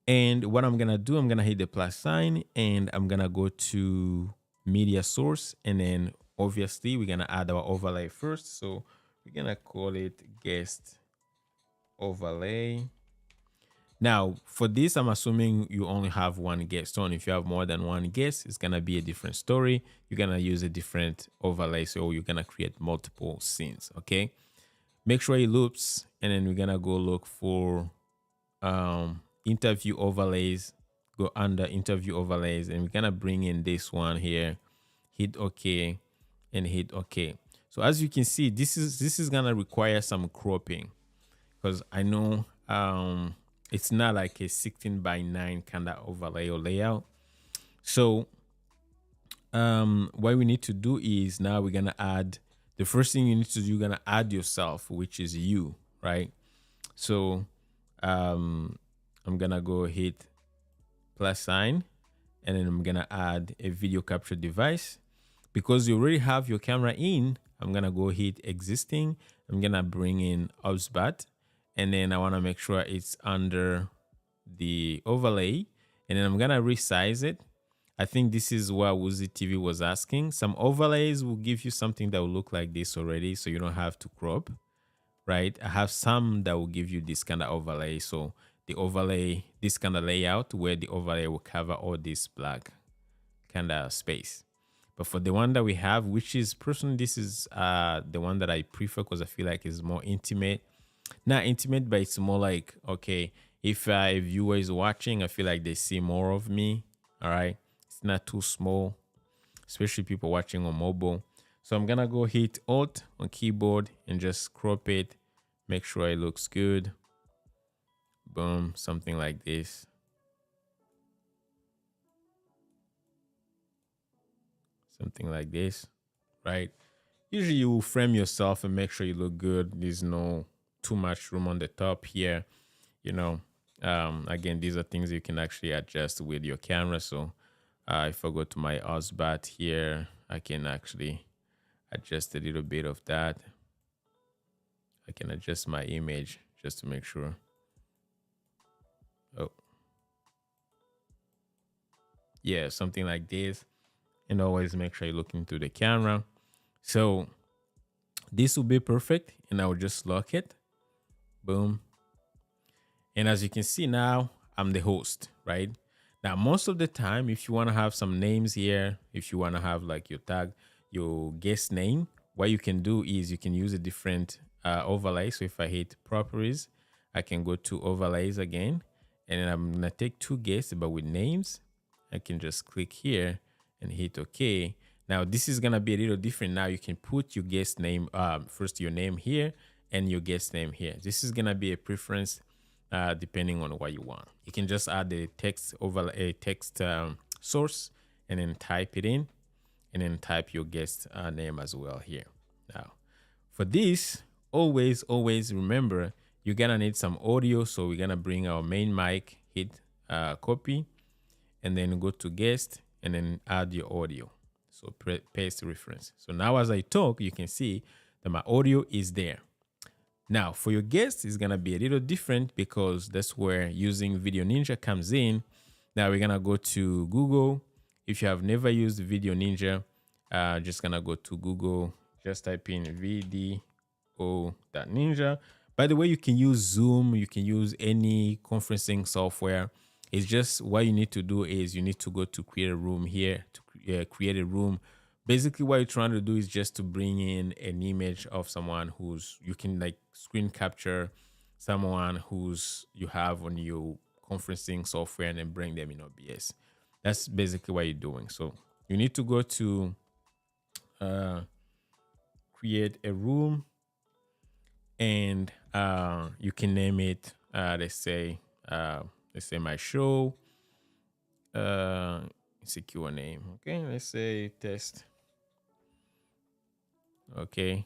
And what I'm gonna do, I'm gonna hit the plus sign and I'm gonna go to media source, and then obviously we're gonna add our overlay first. So we're gonna call it guest overlay. Now for this, I'm assuming you only have one guest on. If you have more than one guest, it's gonna be a different story. You're gonna use a different overlay, so you're gonna create multiple scenes. Okay, make sure it loops, and then we're gonna go look for interview overlays. Go under interview overlays, and we're gonna bring in this one here. Hit OK and hit OK. So as you can see, this is gonna require some cropping, because I know it's not like a 16:9 kind of overlay or layout. So what we need to do is, now we're gonna add, the first thing you need to do, you're gonna add yourself, which is you, right? So I'm gonna go hit plus sign, and then I'm gonna add a video capture device. Because you already have your camera in, I'm gonna go hit existing. I'm gonna bring in Opus, and then I want to make sure it's under the overlay, and then I'm gonna resize it. I think this is what Woozy TV was asking. Some overlays will give you something that will look like this already, so you don't have to crop, right? I have some that will give you this kind of overlay. So the overlay, this kind of layout where the overlay will cover all this black kind of space. But for the one that we have, which is personally, this is the one that I prefer, because I feel like it's more intimate. Not intimate, but it's more like, okay, if a viewer is watching, I feel like they see more of me. All right. It's not too small, especially people watching on mobile. So I'm going to go hit Alt on keyboard and just crop it. Make sure it looks good. Boom, something like this. Something like this, right? Usually you frame yourself and make sure you look good. There's no too much room on the top here. Again, these are things you can actually adjust with your camera. So if I go to my Opus here, I can actually adjust a little bit of that. I can adjust my image just to make sure. Oh, yeah, something like this. And always make sure you're looking through the camera. So this will be perfect, and I will just lock it. Boom. And as you can see now, I'm the host, right? Now, most of the time, if you want to have some names here, if you want to have like your tag, your guest name, what you can do is you can use a different overlay. So if I hit properties, I can go to overlays again, and then I'm going to take two guests, but with names. I can just click here and hit OK. Now this is gonna be a little different. Now you can put your guest name, first your name here and your guest name here. This is gonna be a preference depending on what you want. You can just add a text over a text source and then type it in, and then type your guest name as well here. Now, for this, always remember you're gonna need some audio. So we're gonna bring our main mic, hit copy, and then go to guest, and then add your audio. So paste reference. So now as I talk, you can see that my audio is there. Now for your guest, it's gonna be a little different because that's where using Video Ninja comes in. Now we're gonna go to Google. If you have never used Video Ninja, just gonna go to Google, just type in video.ninja. By the way, you can use Zoom, you can use any conferencing software. It's just what you need to do is you need to go to create a room here, to create a room. Basically what you're trying to do is just to bring in an image of someone who's, you can like screen capture someone who's you have on your conferencing software and then bring them in OBS. That's basically what you're doing. So you need to go to create a room, and you can name it let's say my show. Secure name. Okay, let's say test. Okay,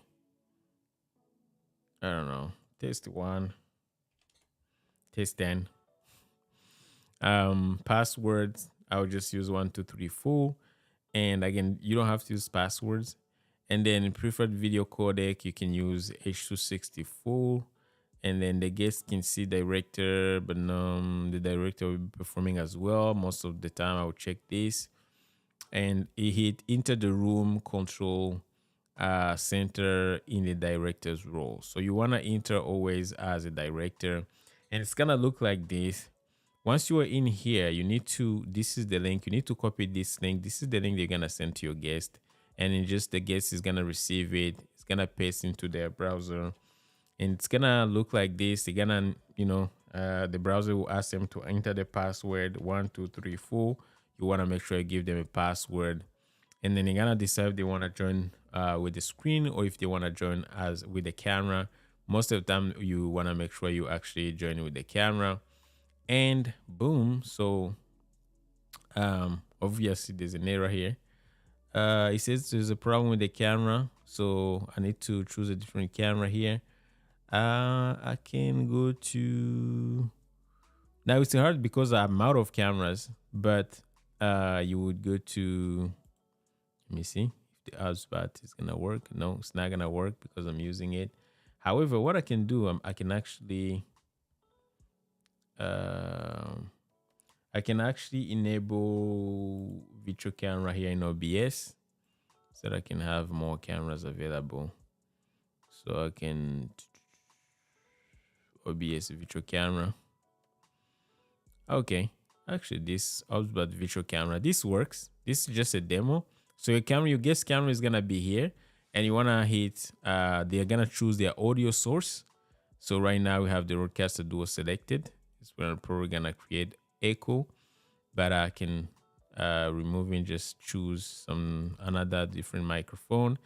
I don't know, test 1, test 10. Passwords, I'll just use 1 2 3 4, and again, you don't have to use passwords. And then preferred video codec, you can use H264. And then the guest can see director, but the director will be performing as well. Most of the time I will check this. And it hit enter the room, control center in the director's role. So you want to enter always as a director, and it's gonna look like this. Once you are in here, you need to, this is the link, you need to copy this link. This is the link they're gonna send to your guest, and then just the guest is gonna receive it. It's gonna paste into their browser, and it's gonna look like this. They're gonna, the browser will ask them to enter the password 1 2 3 4. You want to make sure you give them a password, and then you're gonna decide if they want to join with the screen or if they want to join as with the camera. Most of the time you want to make sure you actually join with the camera, and boom. So obviously there's an error here. It says there's a problem with the camera, so I need to choose a different camera here. I can go to, now it's hard because I'm out of cameras, but you would go to, let me see if the hotspot is gonna work. No, it's not gonna work because I'm using it. However, what I can do, I can actually enable virtual camera here in OBS so that I can have more cameras available. So I can OBS virtual camera. Okay, actually this hotspot virtual camera, this works. This is just a demo. So your guest camera is gonna be here, and you wanna hit they're gonna choose their audio source. So right now we have the Rodecaster Duo selected. We're probably gonna create echo, but I can remove and just choose another different microphone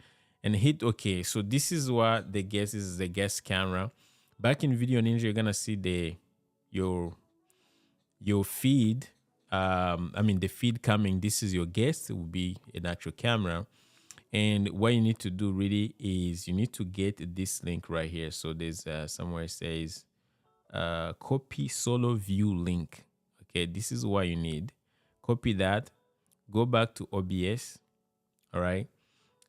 and hit OK. So this is what the guest is, the guest camera. Back in Video Ninja, you're gonna see your feed. The feed coming. This is your guest. It will be an actual camera. And what you need to do really is you need to get this link right here. So there's somewhere it says copy solo view link. Okay, this is what you need. Copy that, go back to OBS. All right,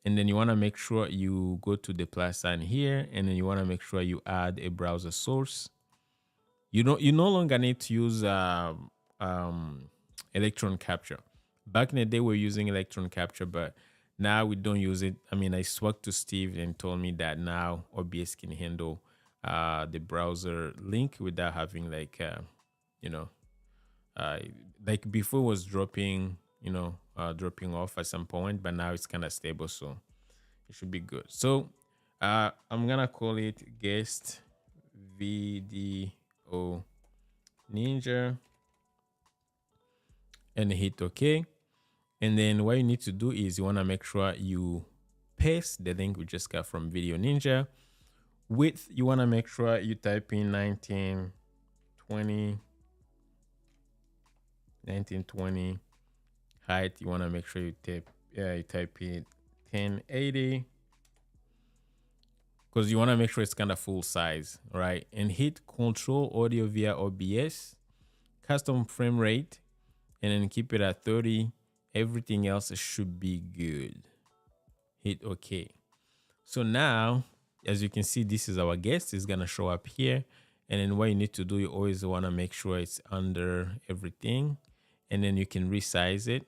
and then you want to make sure you go to the plus sign here, and then you want to make sure you add a browser source. You no longer need to use electron capture. Back in the day, we're using electron capture, but now we don't use it. I spoke to Steve and told me that now OBS can handle the browser link without having like before was dropping off at some point, but now it's kind of stable, so it should be good. So I'm gonna call it guest video ninja and hit OK. And then what you need to do is you want to make sure you paste the link we just got from Video Ninja. Width, you want to make sure you type in 1920 1920. 1920. Height, you want to make sure you type it 1080, because you want to make sure it's kind of full size, right? And hit control audio via OBS, custom frame rate, and then keep it at 30. Everything else should be good. Hit OK. So now, as you can see, this is our guest. It's gonna show up here. And then what you need to do, you always want to make sure it's under everything, and then you can resize it.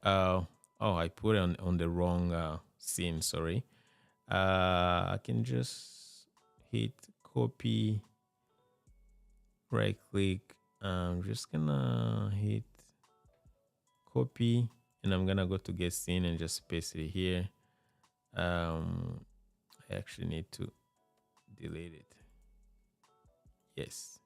Oh, I put it on the wrong scene, sorry. I can just hit copy, right click. I'm just gonna hit copy, and I'm gonna go to get scene and just paste it here. I actually need to delete it. Yes.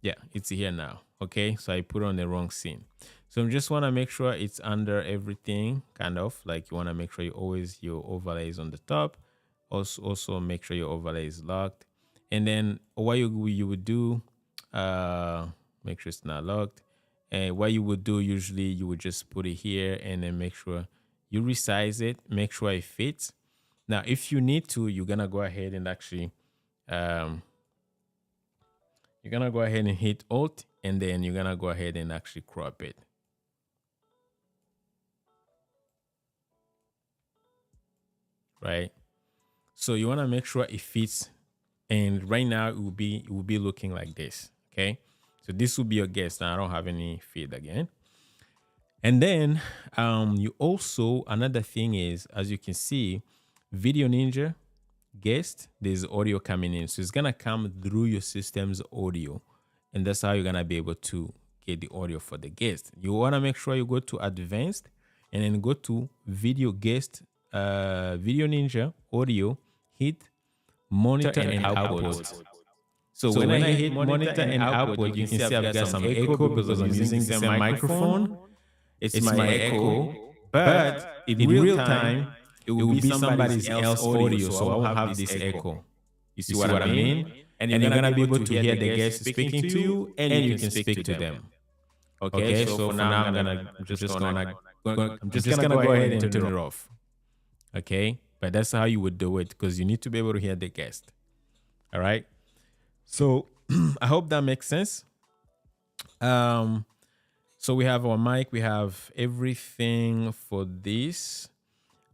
Yeah, it's here now. Okay, so I put on the wrong scene. So I just want to make sure it's under everything, kind of like you want to make sure your overlay is on the top. Also make sure your overlay is locked. And then what you would do, make sure it's not locked. And what you would do, usually you would just put it here and then make sure you resize it, make sure it fits. Now, if you need to, you're going to go ahead and actually, you're going to go ahead and hit Alt, and then you're going to go ahead and actually crop it. Right? So you want to make sure it fits. And right now it will be looking like this. Okay? So this will be your guest. Now I don't have any feed again. And then you also, another thing is, as you can see, Video Ninja guest, there's audio coming in, so it's gonna come through your system's audio, and that's how you're gonna be able to get the audio for the guest. You want to make sure you go to advanced and then go to video guest, Video Ninja audio, hit monitor and output. So when I hit monitor and output, you can see I've got some echo because I'm using the same microphone. It's my echo, but in real time it will be somebody else's audio, so I won't have this echo. You see what I mean? And you're gonna be able to hear the guest speaking to you, and you can speak to them. Okay, so for now I'm just gonna go ahead and turn it off. Okay, but that's how you would do it, because you need to be able to hear the guest. All right. So I hope that makes sense. So we have our mic, we have everything for this.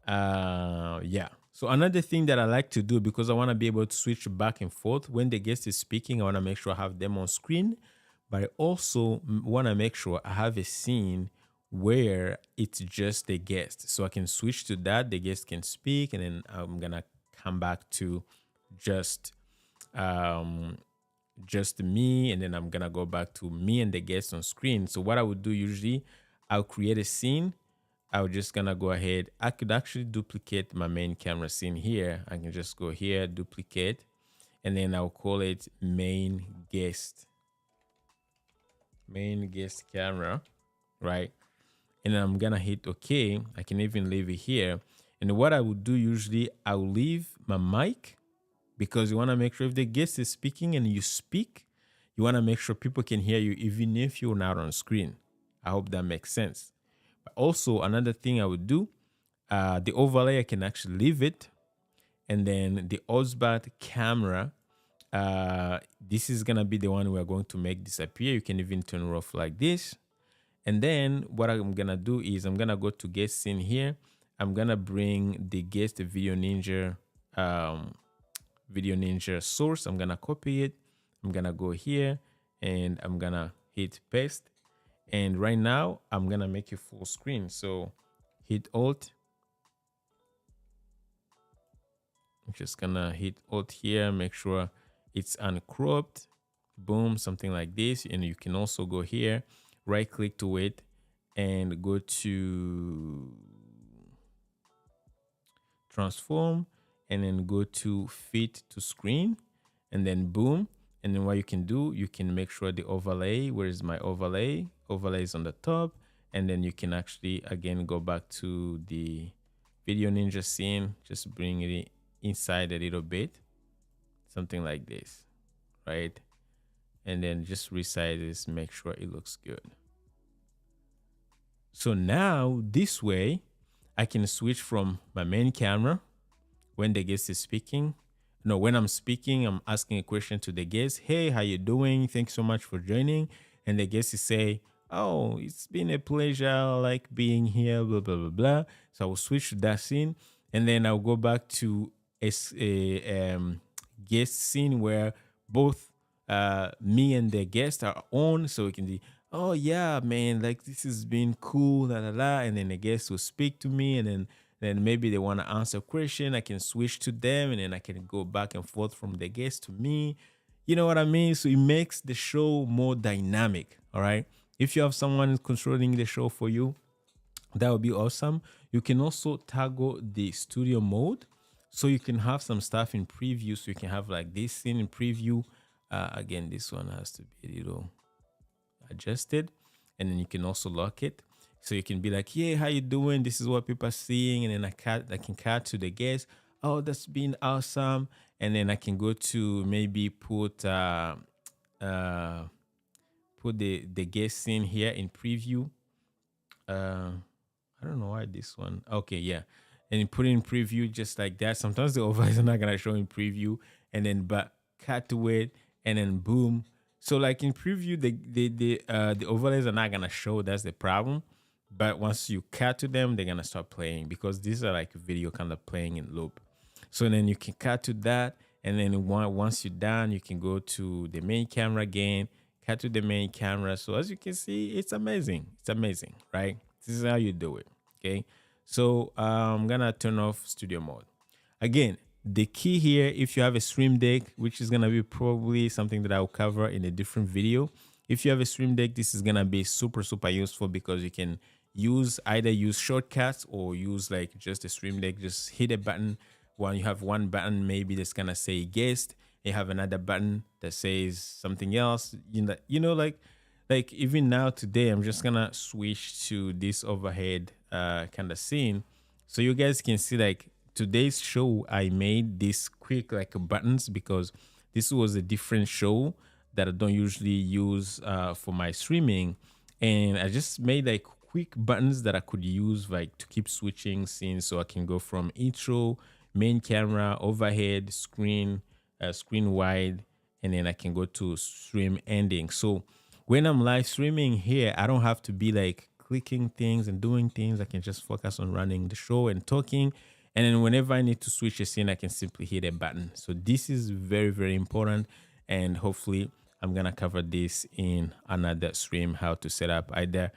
Yeah. So another thing that I like to do, because I want to be able to switch back and forth when the guest is speaking, I want to make sure I have them on screen, but I also want to make sure I have a scene where it's just the guest. So I can switch to that, the guest can speak, and then I'm going to come back to just me, and then I'm going to go back to me and the guest on screen. So what I would do usually, I'll create a scene. I'm just gonna go ahead. I could actually duplicate my main camera scene here. I can just go here, duplicate, and then I'll call it main guest camera, right? And then I'm gonna hit OK. I can even leave it here. And what I would do usually, I'll leave my mic, because you want to make sure if the guest is speaking and you speak, you want to make sure people can hear you even if you're not on screen. I hope that makes sense. Also, another thing I would do, the overlay, I can actually leave it. And then the Osbat camera, this is going to be the one we're going to make disappear. You can even turn it off like this. And then what I'm going to do is I'm going to go to guest scene here. I'm going to bring the guest Video Ninja source. I'm going to copy it. I'm going to go here and I'm going to hit paste. And right now, I'm going to make it full screen. So hit Alt. I'm just going to hit Alt here. Make sure it's uncropped. Boom, something like this. And you can also go here, right click to it, and go to transform, and then go to fit to screen, and then boom. And then what you can do, you can make sure the overlay, where is my overlay? Overlay is on the top. And then you can actually, again, go back to the Video Ninja scene. Just bring it inside a little bit. Something like this, right? And then just resize this, make sure it looks good. So now this way, I can switch from my main camera when the guest is speaking. No, when I'm speaking, I'm asking a question to the guest. Hey, how you doing? Thanks so much for joining. And the guest is say, oh, it's been a pleasure. I like being here, blah, blah, blah, blah. So I will switch to that scene. And then I'll go back to a guest scene where both me and the guest are on. So we can be, oh, yeah, man, like this has been cool, la, la, la. And then the guest will speak to me. And then maybe they want to answer a question. I can switch to them and then I can go back and forth from the guest to me. You know what I mean? So it makes the show more dynamic. All right. If you have someone controlling the show for you, that would be awesome. You can also toggle the studio mode. So you can have some stuff in preview. So you can have like this scene in preview. Again, this one has to be a little adjusted. And then you can also lock it. So you can be like, yeah, how you doing? This is what people are seeing. And then I can cut to the guest. Oh, that's been awesome. And then I can go to maybe put the guest scene here in preview. I don't know why this one. Okay, yeah. And you put it in preview just like that. Sometimes the overlays are not gonna show in preview. And then but cut to it and then boom. So like in preview, the overlays are not gonna show. That's the problem. But once you cut to them, they're gonna start playing because these are like video kind of playing in loop. So then you can cut to that, and then once you're done, you can go to the main camera again, cut to the main camera. So as you can see, it's amazing. It's amazing, right? This is how you do it. Okay. So I'm gonna turn off studio mode. Again, the key here, if you have a Stream Deck, which is gonna be probably something that I'll cover in a different video. If you have a Stream Deck, this is gonna be super useful because you can either use shortcuts or use like just a Stream Deck. Just hit a button. When you have one button, maybe that's gonna say guest. You have another button that says something else. Like even now today, I'm just gonna switch to this overhead kind of scene, so you guys can see like today's show. I made this quick like buttons because this was a different show that I don't usually use for my streaming, and I just made like quick buttons that I could use like to keep switching scenes, so I can go from intro, main camera, overhead, screen wide, and then I can go to stream ending. So when I'm live streaming here, I don't have to be like clicking things and doing things. I can just focus on running the show and talking. And then whenever I need to switch a scene, I can simply hit a button. So this is very important. And hopefully I'm going to cover this in another stream, how to set up either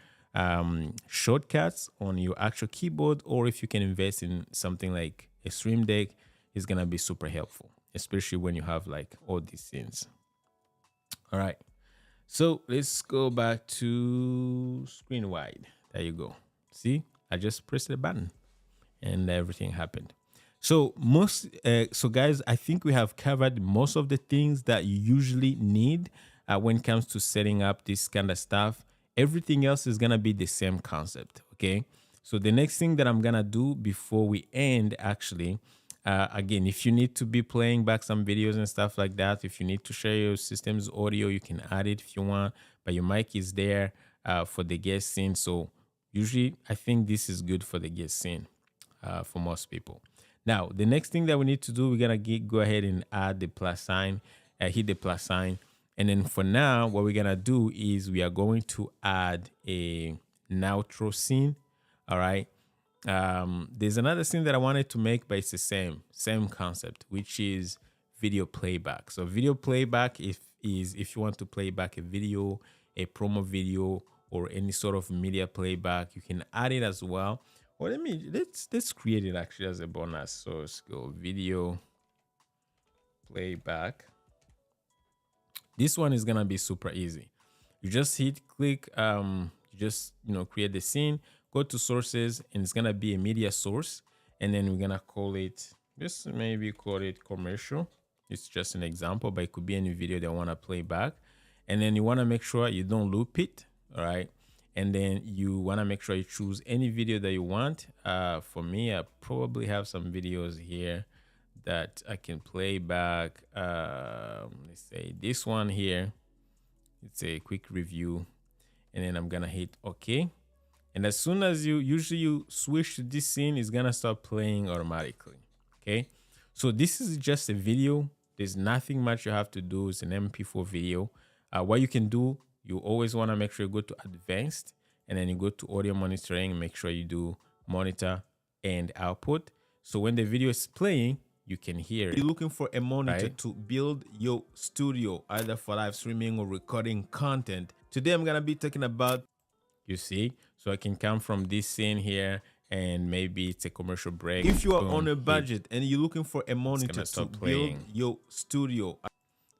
shortcuts on your actual keyboard, or if you can invest in something like a Stream Deck, is going to be super helpful, especially when you have like all these scenes. All right. So let's go back to screen wide. There you go. See, I just pressed the button and everything happened. So so guys, I think we have covered most of the things that you usually need when it comes to setting up this kind of stuff. Everything else is gonna be the same concept. Okay. So the next thing that I'm gonna do before we end, actually, again, if you need to be playing back some videos and stuff like that, if you need to share your system's audio, you can add it if you want, but your mic is there for the guest scene. So usually I think this is good for the guest scene for most people. Now, the next thing that we need to do, we're going to go ahead and add the plus sign, hit the plus sign. And then for now, what we're going to do is we are going to add an outro scene. All right. There's another scene that I wanted to make, but it's the same concept, which is video playback. So video playback is if you want to play back a video, a promo video, or any sort of media playback, you can add it as well. Or let's create it actually as a bonus. So let's go video playback. This one is gonna be super easy. You just click, you just create the scene, go to sources, and it's gonna be a media source, and then we're gonna call it, just maybe call it commercial. It's just an example, but it could be any video that I want to play back. And then you want to make sure you don't loop it. All right. And then you want to make sure you choose any video that you want. For me, I probably have some videos here that I can play back. Let's say this one here. It's a quick review, and then I'm gonna hit OK. And as soon as you switch to this scene, it's gonna start playing automatically. Okay, so this is just a video. There's nothing much you have to do. It's an MP4 video. What you can do, you always want to make sure you go to advanced, and then you go to audio monitoring and make sure you do monitor and output. So when the video is playing, you can hear it. You're looking for a monitor Right. to build your studio, either for live streaming or recording content. Today, I'm going to be talking about, You see, so I can come from this scene here, and maybe it's a commercial break. if you are Boom, on a hit. budget and you're looking for a monitor to start build playing. your studio.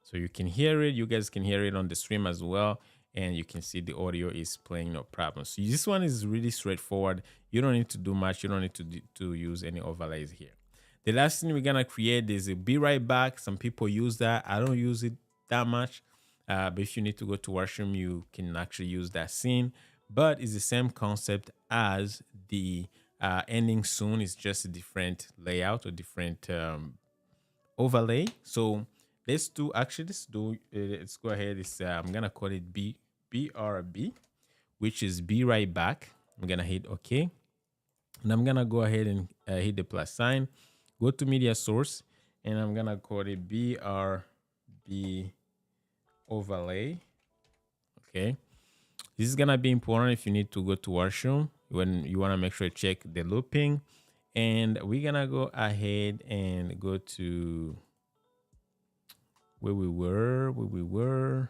So you can hear it. You guys can hear it on the stream as well. And you can see the audio is playing, no problem. So this one is really straightforward. You don't need to do much. You don't need to use any overlays here. The last thing we're going to create is a be right back. Some people use that. I don't use it that much. But if you need to go to washroom, you can actually use that scene. But it's the same concept as the ending soon. It's just a different layout or different overlay. So let's go ahead. I'm gonna call it BRB, which is be right back. I'm gonna hit OK, and I'm gonna go ahead and hit the plus sign, go to media source, and I'm gonna call it BRB overlay. Okay, this is gonna be important if you need to go to washroom when you want to make sure you check the looping. And we're gonna go ahead and go to where we were.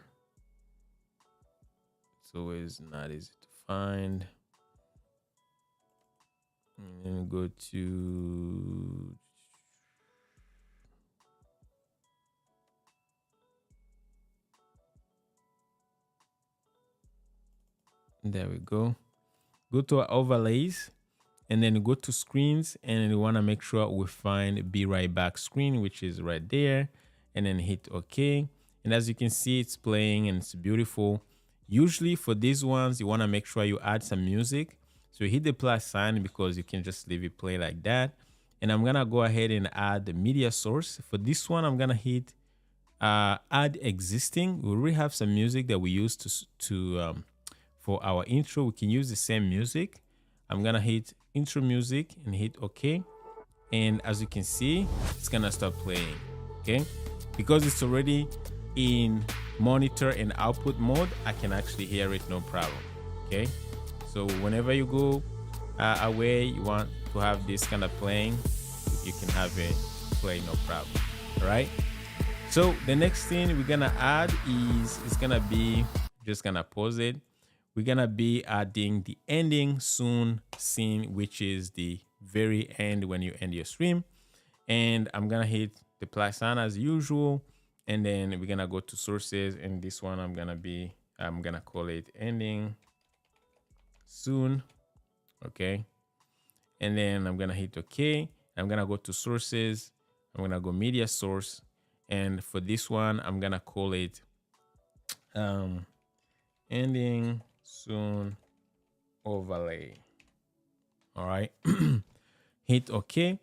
It's always not easy to find. And then go to there we go. Go to our overlays, and then go to screens, and we want to make sure we find be right back screen, which is right there, and then hit OK. And as you can see, it's playing and it's beautiful. Usually for these ones, you want to make sure you add some music. So you hit the plus sign because you can just leave it play like that. And I'm gonna go ahead and add the media source. For this one, I'm gonna hit add existing. We already have some music that we use for our intro. We can use the same music. I'm gonna hit intro music and hit OK. And as you can see, it's gonna start playing. Okay, because it's already in monitor and output mode, I can actually hear it, no problem. Okay, so whenever you go away, you want to have this kind of playing, you can have it play, no problem. All right, so the next thing we're gonna add is it's gonna be, just gonna pause it, we're gonna be adding the ending soon scene, which is the very end when you end your stream. And I'm gonna hit the plus sign as usual, and then we're gonna go to sources, and this one I'm gonna call it ending soon. Okay, and then I'm gonna hit OK. I'm gonna go to sources, I'm gonna go media source, and for this one I'm gonna call it ending soon overlay. All right. Hit OK,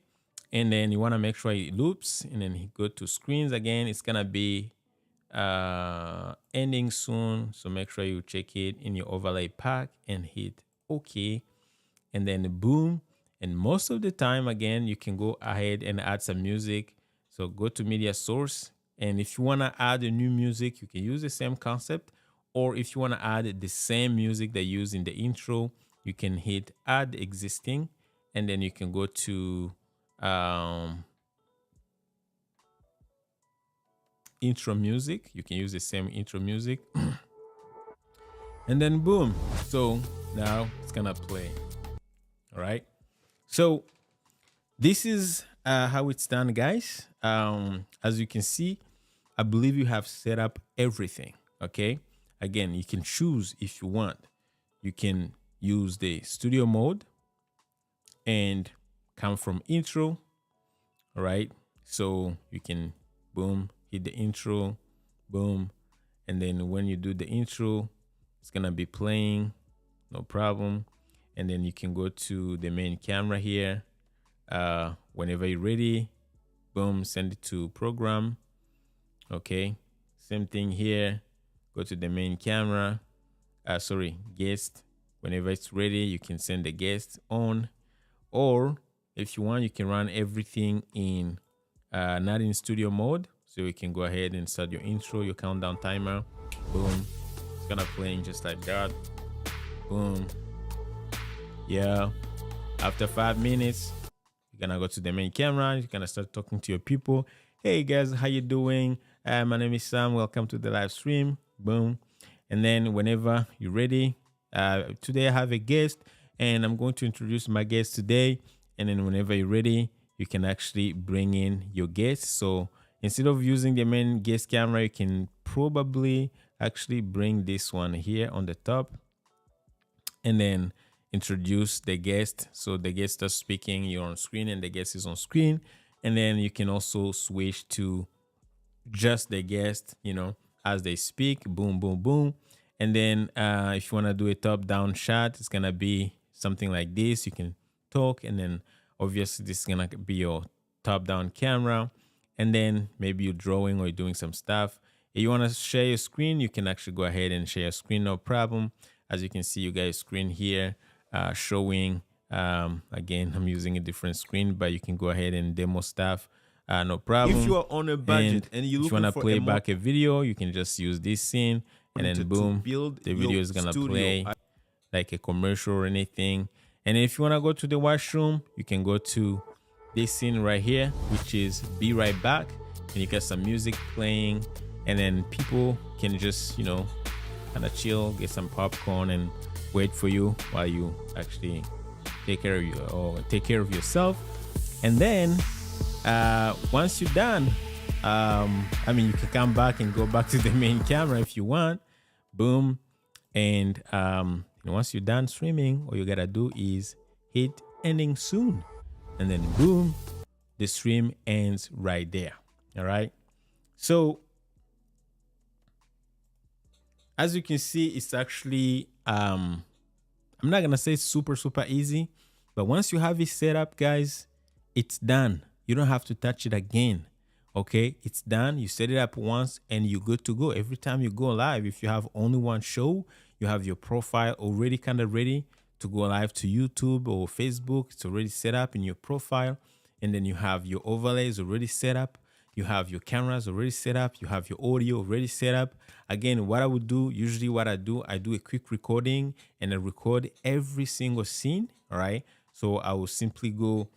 and then you want to make sure it loops, and then go to screens again. It's gonna be ending soon, so make sure you check it in your overlay pack and hit OK, and then boom. And most of the time, again, you can go ahead and add some music. So go to media source, and if you want to add a new music, you can use the same concept. Or if you want to add the same music that you use in the intro, you can hit add existing, and then you can go to intro music. You can use the same intro music. And then boom. So now it's gonna play. All right. So this is how it's done, guys. As you can see, I believe you have set up everything. Okay. Again, you can choose if you want. You can use the studio mode and come from intro. All right. So you can boom, hit the intro, boom. And then when you do the intro, it's going to be playing, no problem. And then you can go to the main camera here whenever you're ready. boom, send it to program. Okay, same thing here. Go to the main camera. Sorry, guest. Whenever it's ready, you can send the guest on, or if you want, you can run everything in not in studio mode. So you can go ahead and start your intro, your countdown timer. Boom, it's gonna play just like that. Boom. Yeah. After 5 minutes, you're gonna go to the main camera. You're gonna start talking to your people. Hey guys, how you doing? My name is Sam. Welcome to the live stream. Boom. And then whenever you're ready, today I have a guest, and I'm going to introduce my guest today. And then whenever you're ready, you can actually bring in your guest. So instead of using the main guest camera, you can probably actually bring this one here on the top, and then introduce the guest. So the guest starts speaking, you're on screen, and the guest is on screen. And then you can also switch to just the guest, as they speak. Boom, boom, boom. And then if you want to do a top-down shot, it's going to be something like this. You can talk, and then obviously this is going to be your top-down camera. And then maybe you're drawing or you're doing some stuff. If you want to share your screen, you can actually go ahead and share your screen, no problem. As you can see, you guys' screen here showing, again, I'm using a different screen, but you can go ahead and demo stuff, no problem. If you are on a budget and you want to play back a video, you can just use this scene, and then boom, the video is gonna play like a commercial or anything. And if you want to go to the washroom, you can go to this scene right here, which is Be Right Back, and you get some music playing, and then people can just kind of chill, get some popcorn, and wait for you while you actually take care of yourself. And then once you're done, you can come back and go back to the main camera if you want. Boom. And once you're done streaming, all you gotta do is hit ending soon, and then boom, the stream ends right there. All right. So as you can see, it's actually I'm not gonna say super easy, but once you have it set up, guys, it's done. You don't have to touch it again. Okay, it's done. You set it up once and you're good to go. Every time you go live, if you have only one show, you have your profile already kind of ready to go live to YouTube or Facebook. It's already set up in your profile, and then you have your overlays already set up. You have your cameras already set up. You have your audio already set up. Again, what I would do, usually what I do a quick recording, and I record every single scene. All right. So I will simply go,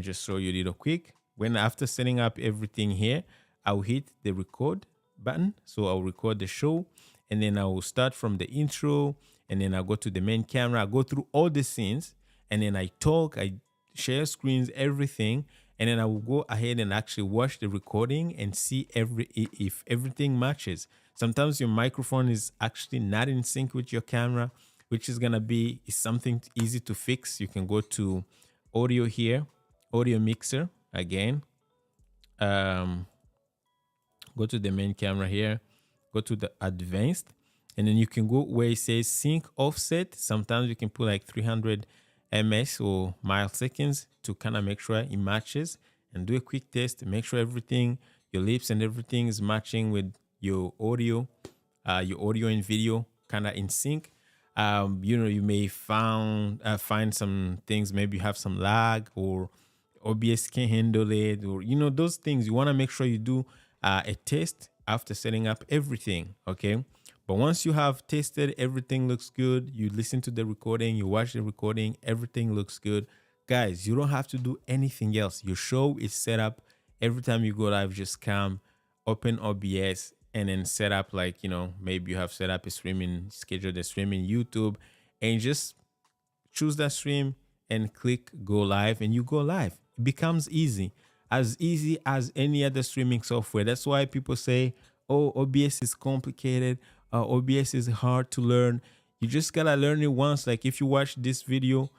just show you a little quick. When after setting up everything here, I'll hit the record button. So I'll record the show, and then I will start from the intro, and then I'll go to the main camera. I go through all the scenes, and then I talk, I share screens, everything. And then I will go ahead and actually watch the recording and see if everything matches. Sometimes your microphone is actually not in sync with your camera, which is gonna be something easy to fix. You can go to audio here, audio mixer again. Go to the main camera here, go to the advanced, and then you can go where it says sync offset. Sometimes you can put like 300 ms or milliseconds to kind of make sure it matches, and do a quick test. Make sure everything, your lips and everything is matching with your audio and video kind of in sync. You may find some things, maybe you have some lag, or OBS can't handle it, or those things. You want to make sure you do a test after setting up everything. Okay. But once you have tested, everything looks good, you listen to the recording, you watch the recording, everything looks good. Guys, you don't have to do anything else. Your show is set up. Every time you go live, just come, open OBS, and then set up, like, maybe you have set up a streaming, schedule the stream in YouTube, and just choose that stream and click go live, and you go live. It becomes easy as any other streaming software. That's why people say, oh, OBS is complicated. OBS is hard to learn. You just gotta learn it once. Like if you watch this video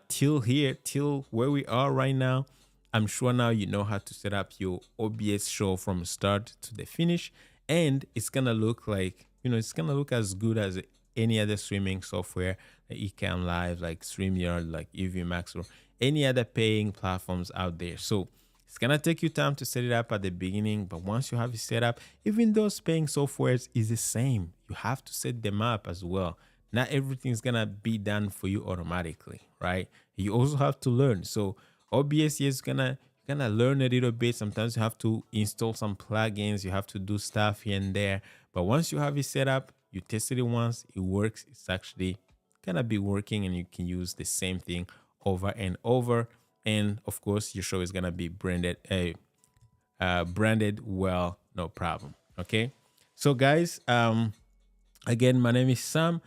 till where we are right now, I'm sure now you know how to set up your OBS show from start to the finish, and it's gonna look like, it's gonna look as good as any other streaming software, like Ecamm Live, like StreamYard, like EV Max, or any other paying platforms out there. So It's gonna take you time to set it up at the beginning, but once you have it set up, even those paying softwares is the same. You have to set them up as well. Not everything's gonna be done for you automatically, right? You also have to learn. So OBS is gonna learn a little bit. Sometimes you have to install some plugins, you have to do stuff here and there. But once you have it set up, you tested it once, it works, it's actually gonna be working, and you can use the same thing over and over. And of course, your show is gonna be branded branded well, no problem. Okay, so guys, again, my name is Sam.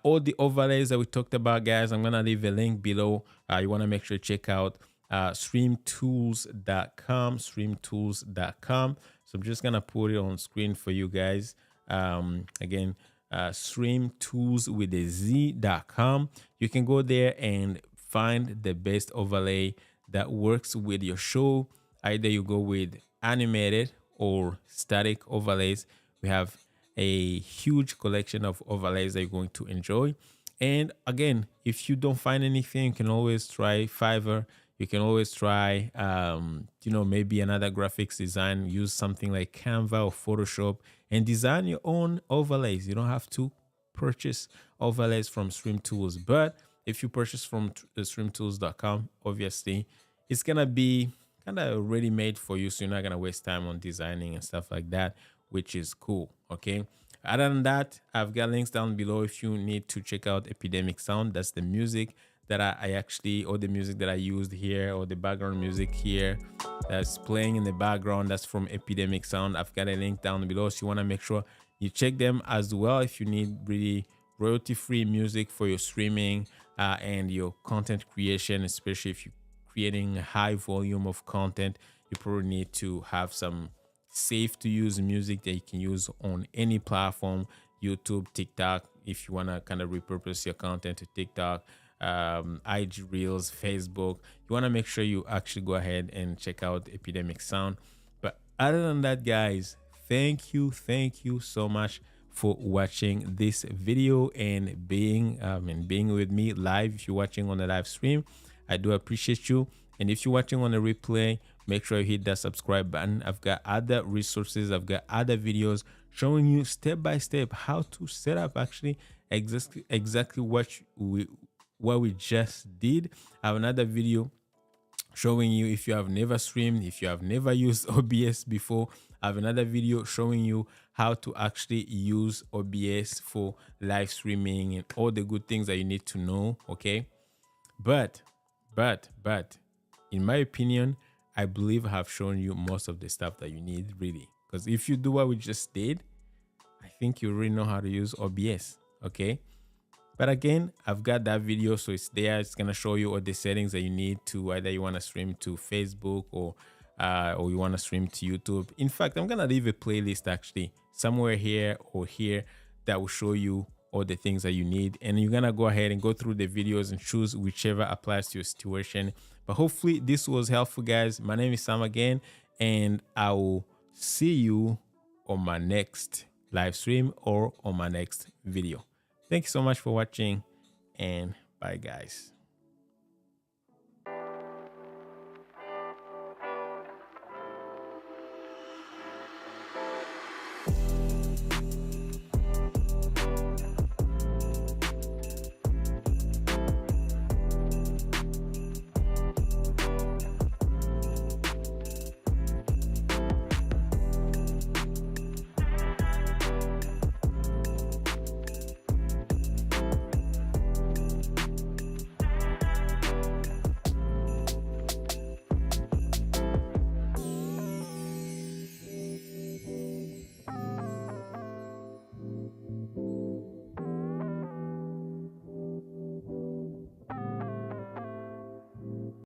All the overlays that we talked about, guys, I'm gonna leave a link below. You want to make sure to check out streamtools.com. streamtools.com. So I'm just gonna put it on screen for you guys. Again, streamtools with a z.com. You can go there and find the best overlay that works with your show. Either you go with animated or static overlays. We have a huge collection of overlays that you're going to enjoy. And again, if you don't find anything, you can always try Fiverr. You can always try, maybe another graphics design. Use something like Canva or Photoshop and design your own overlays. You don't have to purchase overlays from Stream Tools, but if you purchase from streamtools.com, obviously it's gonna be kind of ready made for you, so you're not gonna waste time on designing and stuff like that, which is cool. Okay, other than that, I've got links down below if you need to check out Epidemic Sound. That's the music that I actually, or the music that I used here, or the background music here that's playing in the background, that's from Epidemic Sound. I've got a link down below, so you want to make sure you check them as well if you need really royalty-free music for your streaming and your content creation, especially if you're creating a high volume of content. You probably need to have some safe to use music that you can use on any platform, YouTube, TikTok, if you want to kind of repurpose your content to TikTok, IG Reels, Facebook. You want to make sure you actually go ahead and check out Epidemic Sound. But other than that, guys, thank you so much for watching this video and being with me live. If you're watching on the live stream, I do appreciate you. And if you're watching on the replay, make sure you hit that subscribe button. I've got other resources, I've got other videos showing you step by step how to set up actually exactly what we just did. I have another video showing you, if you have never streamed, if you have never used OBS before, I have another video showing you how to actually use OBS for live streaming and all the good things that you need to know. Okay, but in my opinion, I believe I have shown you most of the stuff that you need, really, because if you do what we just did, I think you already know how to use OBS. Okay, but again, I've got that video, so it's there. It's gonna show you all the settings that you need to, either you want to stream to Facebook or you want to stream to YouTube. In fact, I'm gonna leave a playlist actually somewhere here or here that will show you all the things that you need, and you're gonna go ahead and go through the videos and choose whichever applies to your situation. But hopefully this was helpful, guys. My name is Sam again, and I will see you on my next live stream or on my next video. Thank you so much for watching, and bye, guys.